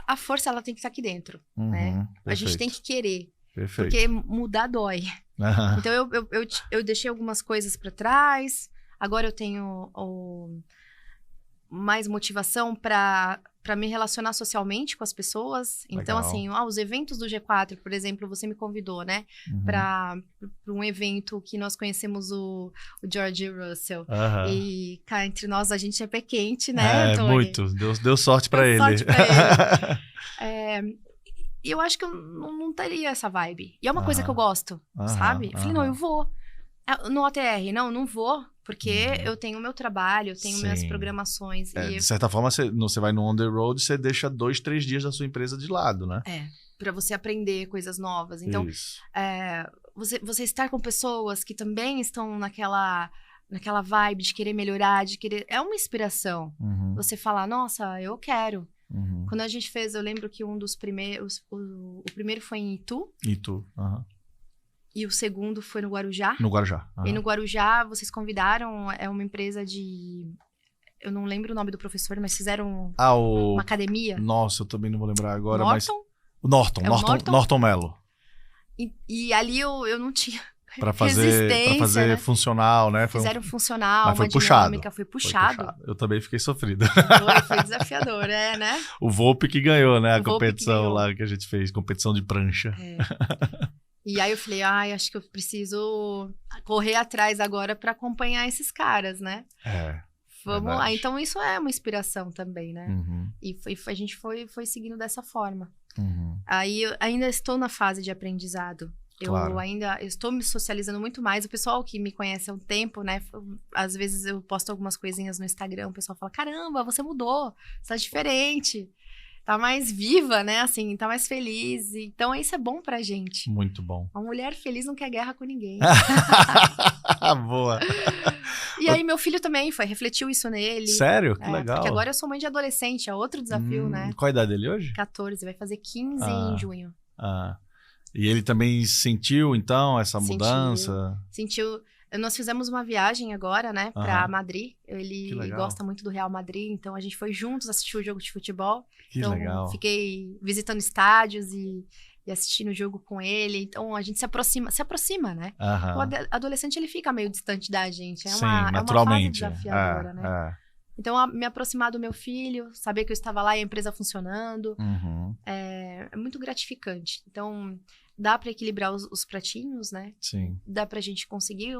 a força, ela tem que estar aqui dentro, né? A gente tem que querer. Perfeito. Porque mudar dói. Então, eu deixei algumas coisas para trás. Agora eu tenho mais motivação para me relacionar socialmente com as pessoas. Então, Legal. assim, os eventos do G4, por exemplo, você me convidou, né? Para um evento que nós conhecemos o George Russell. E cá entre nós, a gente é pé quente, né, Tony? Muito. Deu sorte para ele. Sorte pra ele. E eu acho que eu não teria essa vibe. E é uma coisa que eu gosto, sabe? Eu falei, não, eu vou. No OTR, não vou, porque eu tenho o meu trabalho, eu tenho minhas programações. De certa forma, você vai no on the road, você deixa 2, 3 dias da sua empresa de lado, né? Pra você aprender coisas novas. Então, você estar com pessoas que também estão naquela vibe de querer melhorar, de querer... É uma inspiração. Você falar, nossa, eu quero. Quando a gente fez, eu lembro que um dos primeiros... O primeiro foi em Itu. E o segundo foi no Guarujá. No Guarujá. E no Guarujá, vocês convidaram, é uma empresa de... Eu não lembro o nome do professor, mas fizeram uma academia. Nossa, eu também não vou lembrar agora, Norton? Mas... Norton Mello. E ali eu não tinha... Pra fazer né? funcional, né? Fizeram funcional, mas uma dinâmica, foi puxado. Eu também fiquei sofrido. Foi desafiador, né? O Volpe que ganhou, né? A competição lá que a gente fez, competição de prancha. E aí eu falei, acho que eu preciso correr atrás agora pra acompanhar esses caras, né? Vamos lá. Então isso é uma inspiração também, né? E a gente foi seguindo dessa forma. Aí eu ainda estou na fase de aprendizado. Eu ainda estou me socializando muito mais. O pessoal que me conhece há um tempo, né? Às vezes eu posto algumas coisinhas no Instagram, o pessoal fala, caramba, você mudou, você tá diferente. Tá mais viva, né? Assim, tá mais feliz. Então isso é bom pra gente. Muito bom. Uma mulher feliz não quer guerra com ninguém. Boa. E aí meu filho também refletiu isso nele. Sério? Que legal. Porque agora eu sou mãe de adolescente, é outro desafio, né? Qual a idade dele hoje? 14, vai fazer 15 em junho. E ele também sentiu, então, essa mudança? Sentiu. Nós fizemos uma viagem agora, né, pra Madrid. Ele gosta muito do Real Madrid, então a gente foi juntos assistir o jogo de futebol. Que legal. Fiquei visitando estádios e assistindo o jogo com ele. Então a gente se aproxima, né? O adolescente, ele fica meio distante da gente. Sim, naturalmente. É uma fase desafiadora, né? Então, me aproximar do meu filho, saber que eu estava lá e a empresa funcionando, é muito gratificante. Então, dá para equilibrar os pratinhos, né? Sim. Dá pra gente conseguir.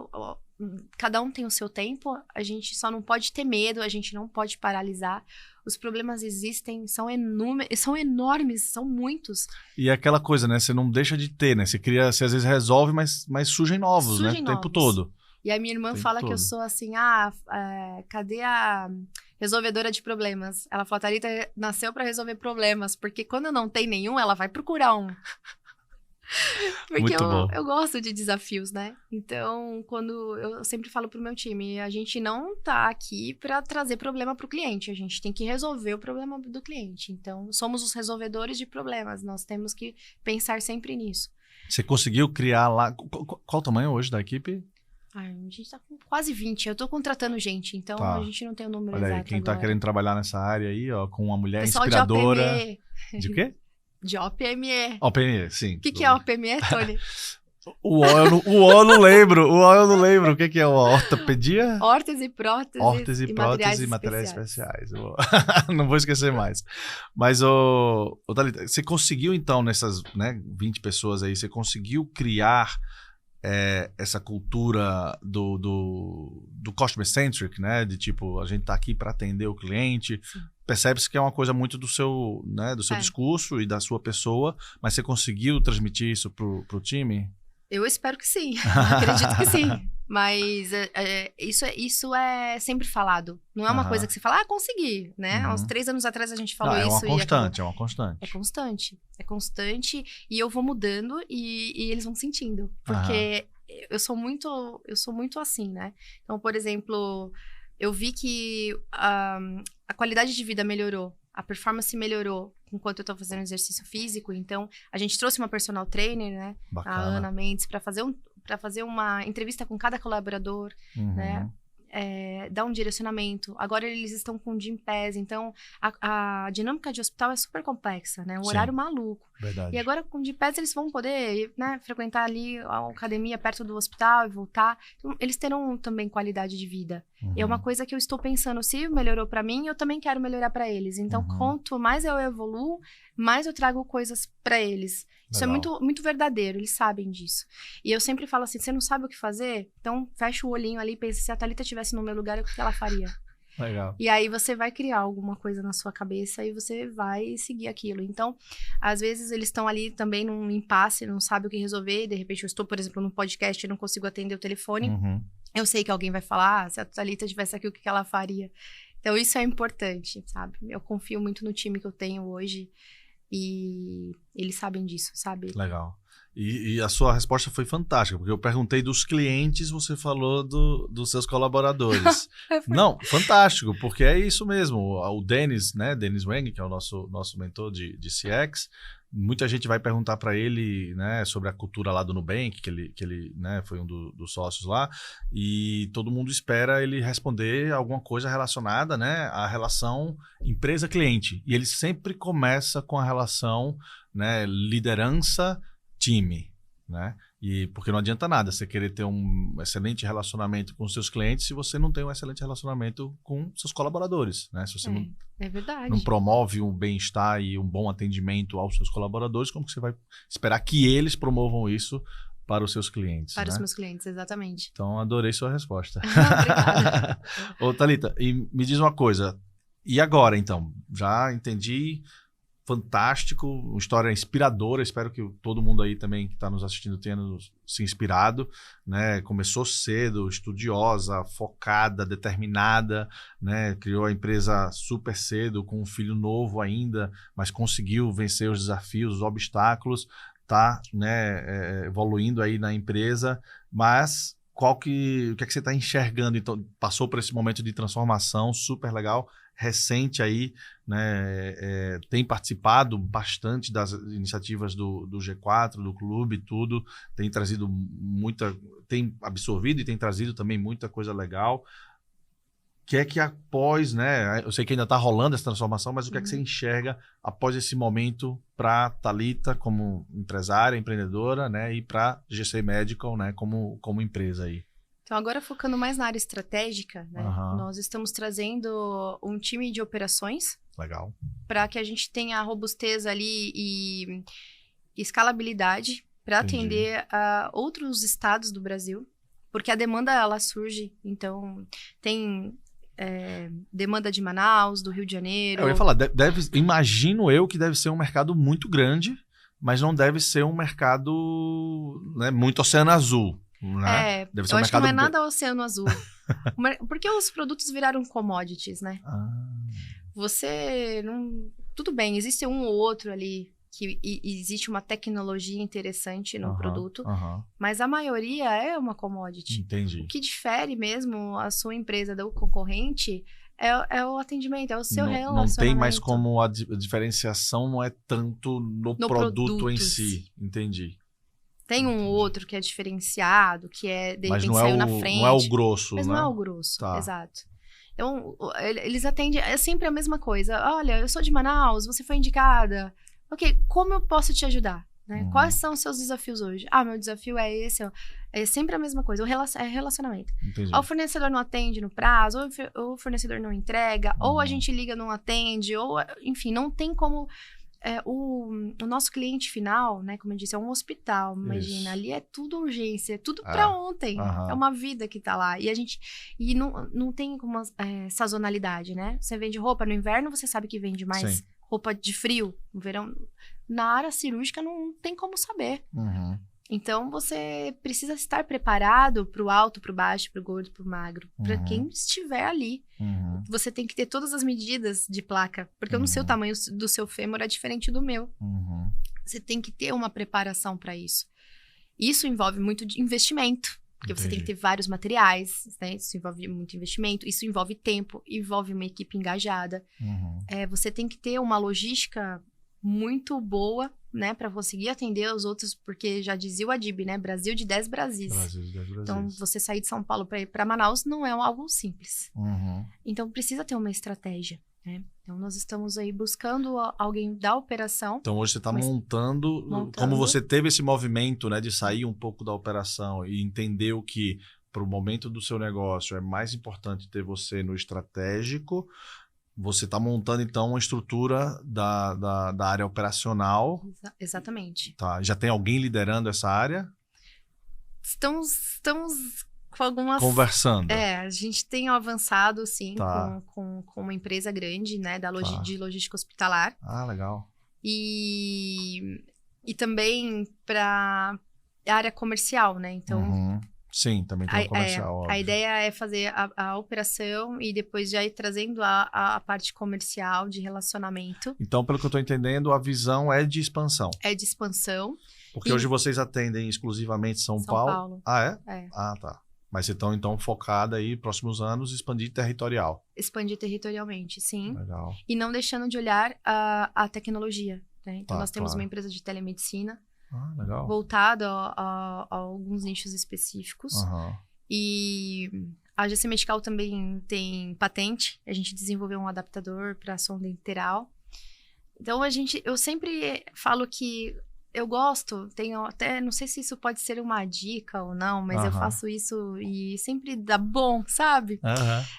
Cada um tem o seu tempo, a gente só não pode ter medo, a gente não pode paralisar. Os problemas existem, são enormes, são muitos. E é aquela coisa, né? Você não deixa de ter, né? Você às vezes resolve, mas surgem novos, né? O tempo todo. E a minha irmã fala que eu sou assim, cadê a resolvedora de problemas? Ela falou, Thalita nasceu pra resolver problemas, porque quando não tem nenhum, ela vai procurar um. Porque eu gosto de desafios, né? Então, eu sempre falo pro meu time, a gente não tá aqui pra trazer problema pro cliente, a gente tem que resolver o problema do cliente. Então, somos os resolvedores de problemas, nós temos que pensar sempre nisso. Você conseguiu criar lá... Qual o tamanho hoje da equipe? A gente tá com quase 20. Eu tô contratando gente, então a gente não tem o número exato. Olha aí, quem agora. tá querendo trabalhar nessa área aí, ó, com uma mulher pessoal inspiradora... De OPME. De quê? De OPME. OPME, sim. O que é OPME, Tony? O O eu não lembro. O que é o ortopedia? Órtese e prótese. Órtese e prótese e materiais especiais. Não vou esquecer mais. Mas, Thalita, você conseguiu então, nessas 20 pessoas aí, você conseguiu criar essa cultura do customer centric, né? De tipo, a gente tá aqui para atender o cliente. Sim. Percebe-se que é uma coisa muito do seu discurso e da sua pessoa, mas você conseguiu transmitir isso pro time? Eu espero que sim. Acredito que sim. Mas isso é sempre falado. Não é uma coisa que você fala, consegui, né? Há uns 3 anos atrás a gente falou isso. É uma constante. É constante e eu vou mudando e eles vão sentindo. Porque eu sou muito assim, né? Então, por exemplo, eu vi que a qualidade de vida melhorou. A performance melhorou enquanto eu tô fazendo exercício físico. Então, a gente trouxe uma personal trainer, né? Bacana. A Ana Mendes, para fazer uma entrevista com cada colaborador, né? dar um direcionamento. Agora eles estão com o Gympass, então a dinâmica de hospital é super complexa, né? Um horário maluco. Verdade. E agora com o Gympass eles vão poder, né, frequentar ali a academia perto do hospital e voltar. Então, eles terão também qualidade de vida. É uma coisa que eu estou pensando, se melhorou para mim, eu também quero melhorar para eles. Então, quanto mais eu evoluo, mais eu trago coisas para eles. Isso é muito, muito verdadeiro, eles sabem disso. E eu sempre falo assim, você não sabe o que fazer? Então, fecha o olhinho ali e pensa, se a Thalita estivesse no meu lugar, o que ela faria? Legal. E aí você vai criar alguma coisa na sua cabeça e você vai seguir aquilo. Então, às vezes eles estão ali também num impasse, não sabem o que resolver. De repente eu estou, por exemplo, num podcast e não consigo atender o telefone. Eu sei que alguém vai falar, se a Thalita estivesse aqui, o que ela faria? Então, isso é importante, sabe? Eu confio muito no time que eu tenho hoje e eles sabem disso, sabe? Legal. E a sua resposta foi fantástica, porque eu perguntei dos clientes, você falou dos seus colaboradores. Não, fantástico, porque é isso mesmo. O Dennis, né, Dennis Wang, que é o nosso mentor de CX, muita gente vai perguntar para ele, né, sobre a cultura lá do Nubank, que ele né, foi um dos sócios lá, e todo mundo espera ele responder alguma coisa relacionada, né, à relação empresa-cliente. E ele sempre começa com a relação, né, liderança-time, né? E porque não adianta nada você querer ter um excelente relacionamento com os seus clientes se você não tem um excelente relacionamento com seus colaboradores, né? Se você é verdade. não promove um bem-estar e um bom atendimento aos seus colaboradores, como que você vai esperar que eles promovam isso para os seus clientes? Para né? os meus clientes, exatamente. Então, adorei sua resposta. Obrigada. Ô, Thalita, e me diz uma coisa. E agora, então? Já entendi. Fantástico, uma história inspiradora. Espero que todo mundo aí também que está nos assistindo tenha se inspirado, né? Começou cedo, estudiosa, focada, determinada, né? Criou a empresa super cedo, com um filho novo ainda, mas conseguiu vencer os desafios, os obstáculos, tá, né, evoluindo aí na empresa, mas o que é que você está enxergando? Então, passou por esse momento de transformação super legal, recente aí, né, tem participado bastante das iniciativas do G4, do clube, tudo, tem trazido tem absorvido e tem trazido também muita coisa legal. O que é que após, né, eu sei que ainda está rolando essa transformação, mas o que é que você enxerga após esse momento para Thalita como empresária, empreendedora, né, e para GC Medical, né, como empresa aí? Então, agora focando mais na área estratégica, né? Nós estamos trazendo um time de operações. Legal. Para que a gente tenha robustez ali e escalabilidade para atender a outros estados do Brasil. Porque a demanda, ela surge. Então, tem demanda de Manaus, do Rio de Janeiro. Eu ia falar, imagino eu que deve ser um mercado muito grande, mas não deve ser um mercado, né, muito oceano azul. Né? Deve ser eu acho que não é nada oceano azul. Porque os produtos viraram commodities, né? Você não... Tudo bem, existe um ou outro ali que existe uma tecnologia interessante no produto, mas a maioria é uma commodity. Entendi. O que difere mesmo a sua empresa do concorrente é o atendimento, é o seu relacionamento. Não tem mais como a diferenciação não é tanto no produto em si. Entendi. Tem um outro que é diferenciado, que de repente saiu na frente. Não é o grosso, mas né? Mas não é o grosso, exato. Então, eles atendem, é sempre a mesma coisa. Olha, eu sou de Manaus, você foi indicada. Ok, como eu posso te ajudar? Né? Quais são os seus desafios hoje? Meu desafio é esse. É sempre a mesma coisa, é relacionamento. Entendi. Ou o fornecedor não atende no prazo, ou o fornecedor não entrega, ou a gente liga e não atende, ou, enfim, não tem como... o nosso cliente final, né, como eu disse, é um hospital, imagina, ali é tudo urgência, é tudo para ontem, é uma vida que tá lá, e não tem como sazonalidade, né, você vende roupa no inverno, você sabe que vende mais roupa de frio, no verão, na área cirúrgica não tem como saber. Então, você precisa estar preparado para o alto, para o baixo, para o gordo, para o magro. Para quem estiver ali. Você tem que ter todas as medidas de placa. Porque eu não sei o tamanho do seu fêmur, é diferente do meu. Você tem que ter uma preparação para isso. Isso envolve muito de investimento. Porque você tem que ter vários materiais, né? Isso envolve muito investimento. Isso envolve tempo, envolve uma equipe engajada. Você tem que ter uma logística muito boa né, para conseguir atender os outros, porque já dizia o Adib, né, Brasil de 10 Brasis. Brasil de 10 Brasis. Então, você sair de São Paulo para ir para Manaus não é algo simples. Então, precisa ter uma estratégia, né? Então, nós estamos aí buscando alguém da operação. Então, hoje você está montando, como você teve esse movimento, né, de sair um pouco da operação e entendeu que para o momento do seu negócio é mais importante ter você no estratégico. Você está montando, então, uma estrutura da área operacional. Exatamente. Tá. Já tem alguém liderando essa área? Estamos com algumas... Conversando. A gente tem avançado, sim, Tá. com uma empresa grande, né, Tá. de logística hospitalar. Ah, legal. E também para a área comercial, né? Então... Sim, também tem um comercial. A ideia é fazer a operação e depois já ir trazendo a parte comercial de relacionamento. Então, pelo que eu estou entendendo, a visão é de expansão. É de expansão. Porque hoje vocês atendem exclusivamente São Paulo. Ah, é? É. Ah, tá. Mas vocês estão, então, focada aí, próximos anos, expandir territorial. Expandir territorialmente, sim. Legal. E não deixando de olhar a tecnologia, né? Então, Tá, nós temos claro. uma empresa de telemedicina Legal. voltada a alguns nichos específicos. E a GC Medical também tem patente. A gente desenvolveu um adaptador para sonda interal. Então, eu sempre falo que eu gosto, tenho até, não sei se isso pode ser uma dica ou não, mas eu faço isso e sempre dá bom, sabe?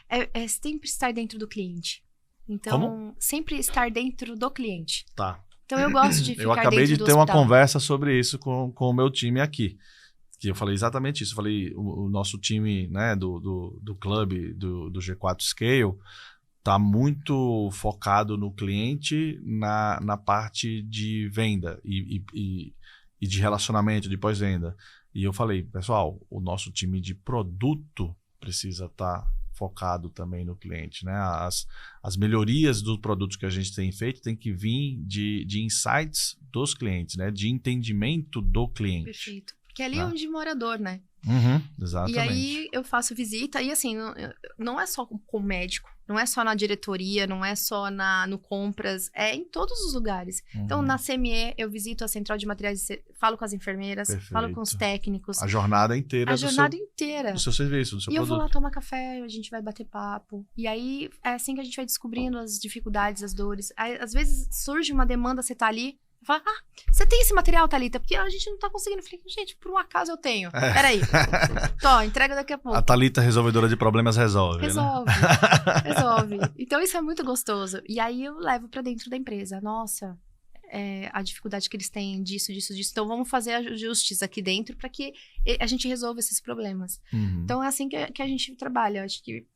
É sempre estar dentro do cliente. Então, sempre estar dentro do cliente. Tá. Então, eu gosto de ficar dentro do Eu acabei de ter hospital. uma conversa sobre isso com o meu time aqui. Que eu falei exatamente isso. Eu falei, o nosso time, né, do clube, do G4 Scale, está muito focado no cliente na parte de venda e de relacionamento, de pós-venda. E eu falei, pessoal, o nosso time de produto precisa estar focado também no cliente, né? As melhorias dos produtos que a gente tem feito tem que vir de insights dos clientes, né? De entendimento do cliente. Perfeito. Porque ali é onde mora a dor, né? Exatamente. E aí eu faço visita e assim, não é só com o médico, não é só na diretoria, não é só no compras, é em todos os lugares. Então, na CME, eu visito a central de materiais, falo com as enfermeiras, falo com os técnicos. A jornada inteira inteira. Do seu serviço, do seu produto. E eu vou lá tomar café, a gente vai bater papo. E aí, é assim que a gente vai descobrindo as dificuldades, as dores. Aí, às vezes, surge uma demanda, você tá ali, fala, você tem esse material, Thalita? Porque a gente não tá conseguindo. Eu falei, gente, por um acaso eu tenho. Peraí. Tô, entrega daqui a pouco. A Thalita, resolvedora de problemas, resolve. Resolve. Né? Resolve. Então, isso é muito gostoso. E aí, eu levo pra dentro da empresa. Nossa, a dificuldade que eles têm disso. Então, vamos fazer ajustes aqui dentro pra que a gente resolva esses problemas. Então, é assim que a gente trabalha. Eu acho que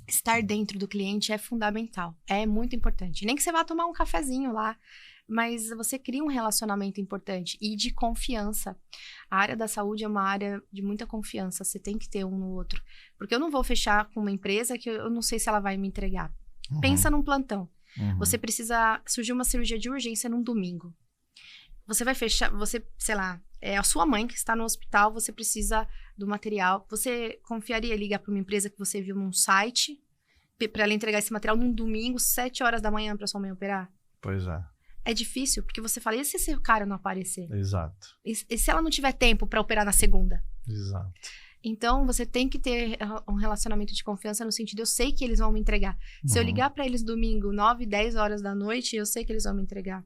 estar dentro do cliente é fundamental. É muito importante. Nem que você vá tomar um cafezinho lá, mas você cria um relacionamento importante e de confiança. A área da saúde é uma área de muita confiança, você tem que ter um no outro. Porque eu não vou fechar com uma empresa que eu não sei se ela vai me entregar. Pensa num plantão. Você precisa... Surgiu uma cirurgia de urgência num domingo. Você vai fechar... sei lá, é a sua mãe que está no hospital, você precisa do material. Você confiaria ligar para uma empresa que você viu num site para ela entregar esse material num domingo, 7 horas da manhã para sua mãe operar? Pois é. É difícil, porque você fala, e se esse cara não aparecer? Exato. E se ela não tiver tempo para operar na segunda? Exato. Então, você tem que ter um relacionamento de confiança no sentido, eu sei que eles vão me entregar. Se eu ligar para eles domingo, 9, 10 horas da noite, eu sei que eles vão me entregar.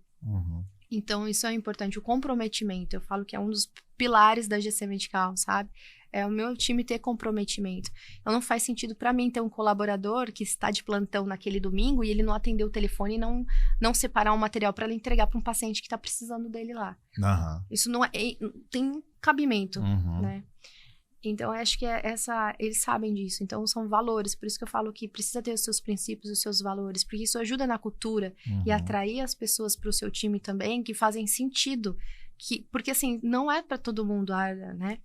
Então, isso é importante. O comprometimento, eu falo que é um dos pilares da GC Medical, sabe? É o meu time ter comprometimento. Então, não faz sentido para mim ter um colaborador que está de plantão naquele domingo e ele não atender o telefone e não separar um material para ele entregar para um paciente que está precisando dele lá. Isso não tem cabimento, né? Então, eu acho que eles sabem disso. Então, são valores. Por isso que eu falo que precisa ter os seus princípios, os seus valores. Porque isso ajuda na cultura e atrair as pessoas para o seu time também, que fazem sentido. Porque, assim, não é para todo mundo, né?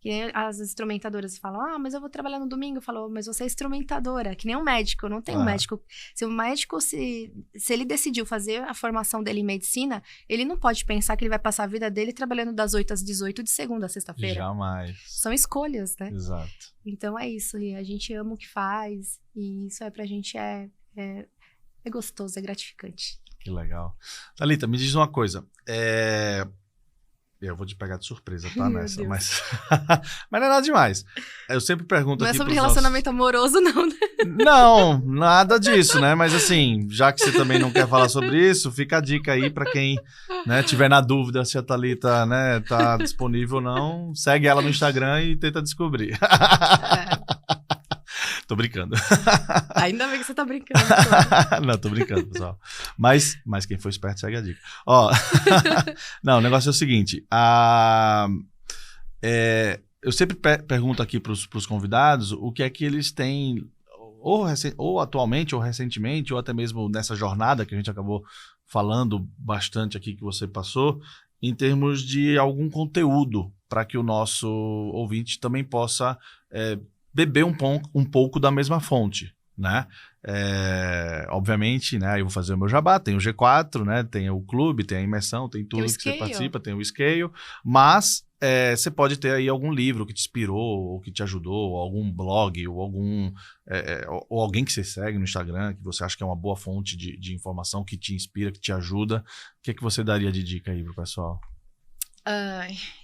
Que as instrumentadoras falam, mas eu vou trabalhar no domingo. Eu falo, mas você é instrumentadora, que nem um médico. Não tem um médico. Se o médico, se ele decidiu fazer a formação dele em medicina, ele não pode pensar que ele vai passar a vida dele trabalhando das 8 às 18, de segunda a sexta-feira. Jamais. São escolhas, né? Exato. Então é isso. E a gente ama o que faz. E isso pra gente é gostoso, é gratificante. Que legal. Thalita, me diz uma coisa. Eu vou te pegar de surpresa, tá, nessa? Mas não é nada demais. Eu sempre pergunto não aqui é sobre relacionamento amoroso, não, né? Não, nada disso, né? Mas assim, já que você também não quer falar sobre isso, fica a dica aí pra quem, né, tiver na dúvida se a Thalita, né, tá disponível ou não, segue ela no Instagram e tenta descobrir. Tô brincando. Ainda bem que você tá brincando. Claro. Não, tô brincando, pessoal. Mas quem for esperto segue a dica. Ó, não, o negócio é o seguinte. Eu sempre pergunto aqui pros convidados o que é que eles têm, ou atualmente, ou recentemente, ou até mesmo nessa jornada que a gente acabou falando bastante aqui que você passou, em termos de algum conteúdo para que o nosso ouvinte também possa beber um pouco da mesma fonte, né? Obviamente, né? Eu vou fazer o meu jabá, tem o G4, né? Tem o clube, tem a imersão, tem tudo que você participa, tem o Scale, mas você pode ter aí algum livro que te inspirou, ou que te ajudou, ou algum blog, ou ou alguém que você segue no Instagram, que você acha que é uma boa fonte de informação, que te inspira, que te ajuda. O que é que você daria de dica aí pro pessoal?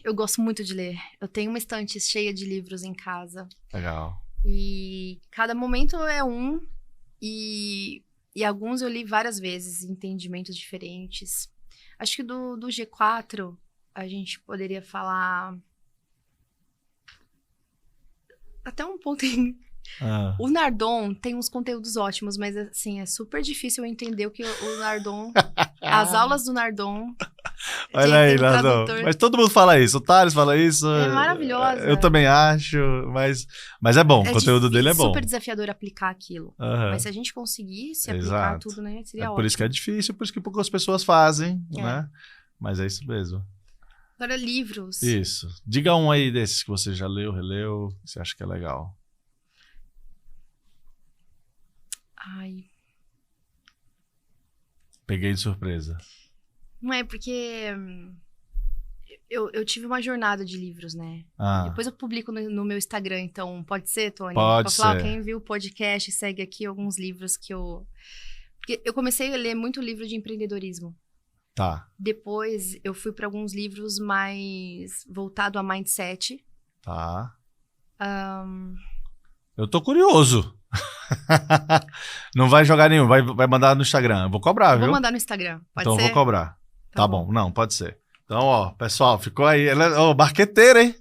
Eu gosto muito de ler. Eu tenho uma estante cheia de livros em casa. Legal. E cada momento é um. E alguns eu li várias vezes, entendimentos diferentes. Acho que do G4, a gente poderia falar... Até um ponto em... O Nardon tem uns conteúdos ótimos, mas assim, é super difícil eu entender o que o Nardon... As aulas do Nardon... Olha aí, Nardon. Mas todo mundo fala isso. O Thales fala isso. É maravilhosa. Eu também acho, mas é bom. O conteúdo dele é bom. É super desafiador aplicar aquilo. Mas se a gente conseguisse aplicar tudo, né, seria ótimo. Por isso que é difícil, por isso que poucas pessoas fazem, né? Mas é isso mesmo. Agora, livros. Isso. Diga um aí desses que você já leu, releu, que você acha que é legal. Ai. Peguei de surpresa. Não é, porque eu tive uma jornada de livros, né? Depois eu publico no meu Instagram, então pode ser, Tony? Pode falar, ser. Quem viu o podcast segue aqui alguns livros que eu... Porque eu comecei a ler muito livro de empreendedorismo. Tá. Depois eu fui para alguns livros mais voltado a mindset. Tá. Eu tô curioso. Não vai jogar nenhum, vai mandar no Instagram. Eu vou cobrar, viu? Vou mandar no Instagram, pode ser? Então eu vou cobrar. Tá bom. Não, pode ser. Então, ó, pessoal, ficou aí. Ela é barqueteira, hein?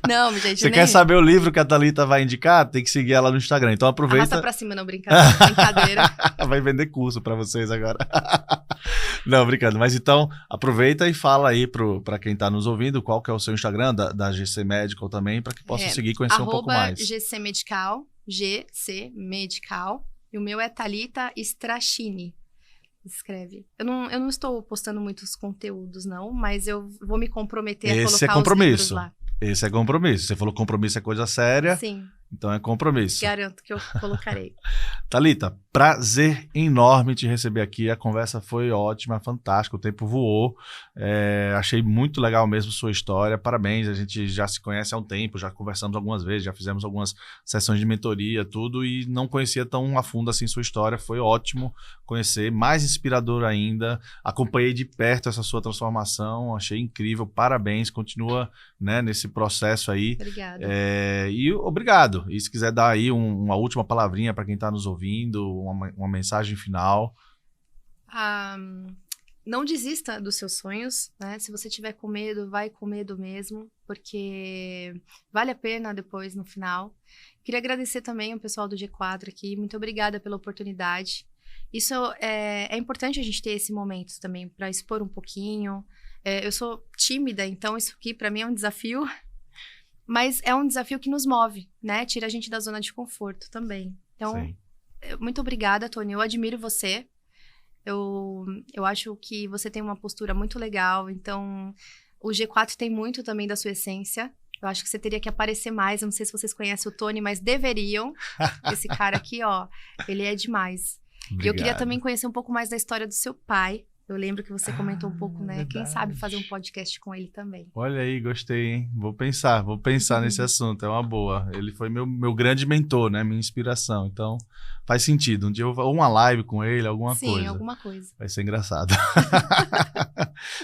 Não, gente. Você quer saber o livro que a Thalita vai indicar? Tem que seguir ela no Instagram. Então aproveita. Arrasta pra cima, não, brincadeira. Vai vender curso pra vocês agora. Não, brincando. Mas então, aproveita e fala aí pra quem tá nos ouvindo qual que é o seu Instagram, da GC Medical também, pra que possa seguir e conhecer um pouco mais. GC Medical, GC Medical. E o meu é Thalita Strachini. Escreve. Eu não estou postando muitos conteúdos, não, mas eu vou me comprometer a colocar os livros lá. Esse é compromisso. Você falou compromisso é coisa séria. Sim. Então é compromisso. Garanto que eu colocarei. Thalita, prazer enorme te receber aqui. A conversa foi ótima, fantástica. O tempo voou. Achei muito legal mesmo sua história. Parabéns. A gente já se conhece há um tempo, já conversamos algumas vezes, já fizemos algumas sessões de mentoria, tudo, e não conhecia tão a fundo assim sua história. Foi ótimo conhecer, mais inspirador ainda. Acompanhei de perto essa sua transformação. Achei incrível. Parabéns. Continua, né, nesse processo aí. Obrigada. E obrigado. E se quiser dar aí uma última palavrinha para quem está nos ouvindo, uma mensagem final. Não desista dos seus sonhos, né? Se você tiver com medo, vai com medo mesmo, porque vale a pena depois, no final. Queria agradecer também o pessoal do G4 aqui. Muito obrigada pela oportunidade. Isso é importante a gente ter esse momento também para expor um pouquinho. Eu sou tímida, então isso aqui para mim é um desafio. Mas é um desafio que nos move, né? Tira a gente da zona de conforto também. Então, muito obrigada, Tony. Eu admiro você. Eu acho que você tem uma postura muito legal. Então, o G4 tem muito também da sua essência. Eu acho que você teria que aparecer mais. Eu não sei se vocês conhecem o Tony, mas deveriam. Esse cara aqui, ó, ele é demais. Obrigado. E eu queria também conhecer um pouco mais da história do seu pai. Eu lembro que você comentou um pouco, né? Verdade. Quem sabe fazer um podcast com ele também. Olha aí, gostei, hein? Vou pensar nesse assunto, é uma boa. Ele foi meu grande mentor, né? Minha inspiração, então faz sentido. Um dia eu vou uma live com ele, alguma Sim, coisa. alguma coisa. Vai ser engraçado.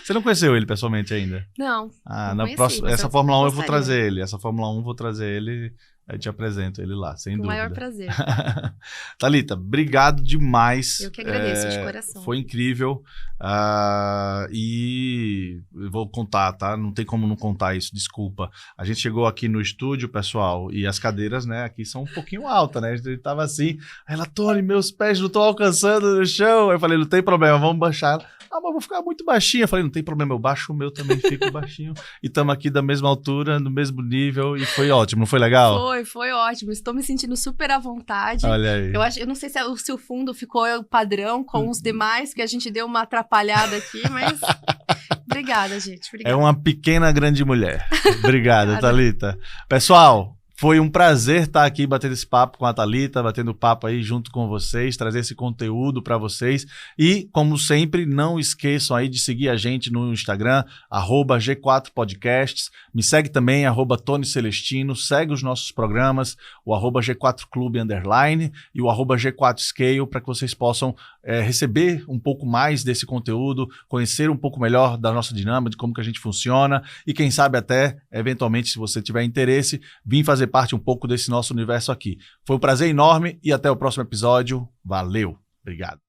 Você não conheceu ele pessoalmente ainda? Não, Ah, não na conheci, próxima, mas essa eu Fórmula 1 eu vou gostaria. trazer ele. Essa Fórmula 1 eu vou trazer ele. Aí te apresento ele lá, sem com o dúvida. maior prazer. Thalita, obrigado demais. Eu que agradeço, de coração. Foi incrível. E eu vou contar, tá? Não tem como não contar isso, desculpa. A gente chegou aqui no estúdio, pessoal, e as cadeiras, né, aqui são um pouquinho altas, né? A gente tava assim, aí ela, Tony, meus pés não estão alcançando no chão. Eu falei, não tem problema, vamos baixar. Ah, mas eu vou ficar muito baixinho. Eu falei, não tem problema, eu baixo o meu também, fico baixinho. E estamos aqui da mesma altura, no mesmo nível, e foi ótimo, não foi legal? Foi ótimo. Estou me sentindo super à vontade. Olha aí. Eu não sei se o fundo ficou padrão com os demais, que a gente deu uma atrapalhada aqui, mas obrigada, gente. Obrigada. É uma pequena grande mulher. Obrigado, Obrigada. Thalita. Pessoal, foi um prazer estar aqui batendo esse papo com a Thalita, batendo papo aí junto com vocês, trazer esse conteúdo para vocês. E, como sempre, não esqueçam aí de seguir a gente no Instagram, @G4podcasts. Me segue também, @Tony Celestino. Segue os nossos programas, o @G4Clube_ e o @G4Scale, para que vocês possam receber um pouco mais desse conteúdo, conhecer um pouco melhor da nossa dinâmica, de como que a gente funciona e quem sabe até, eventualmente, se você tiver interesse, vir fazer parte um pouco desse nosso universo aqui. Foi um prazer enorme e até o próximo episódio. Valeu! Obrigado!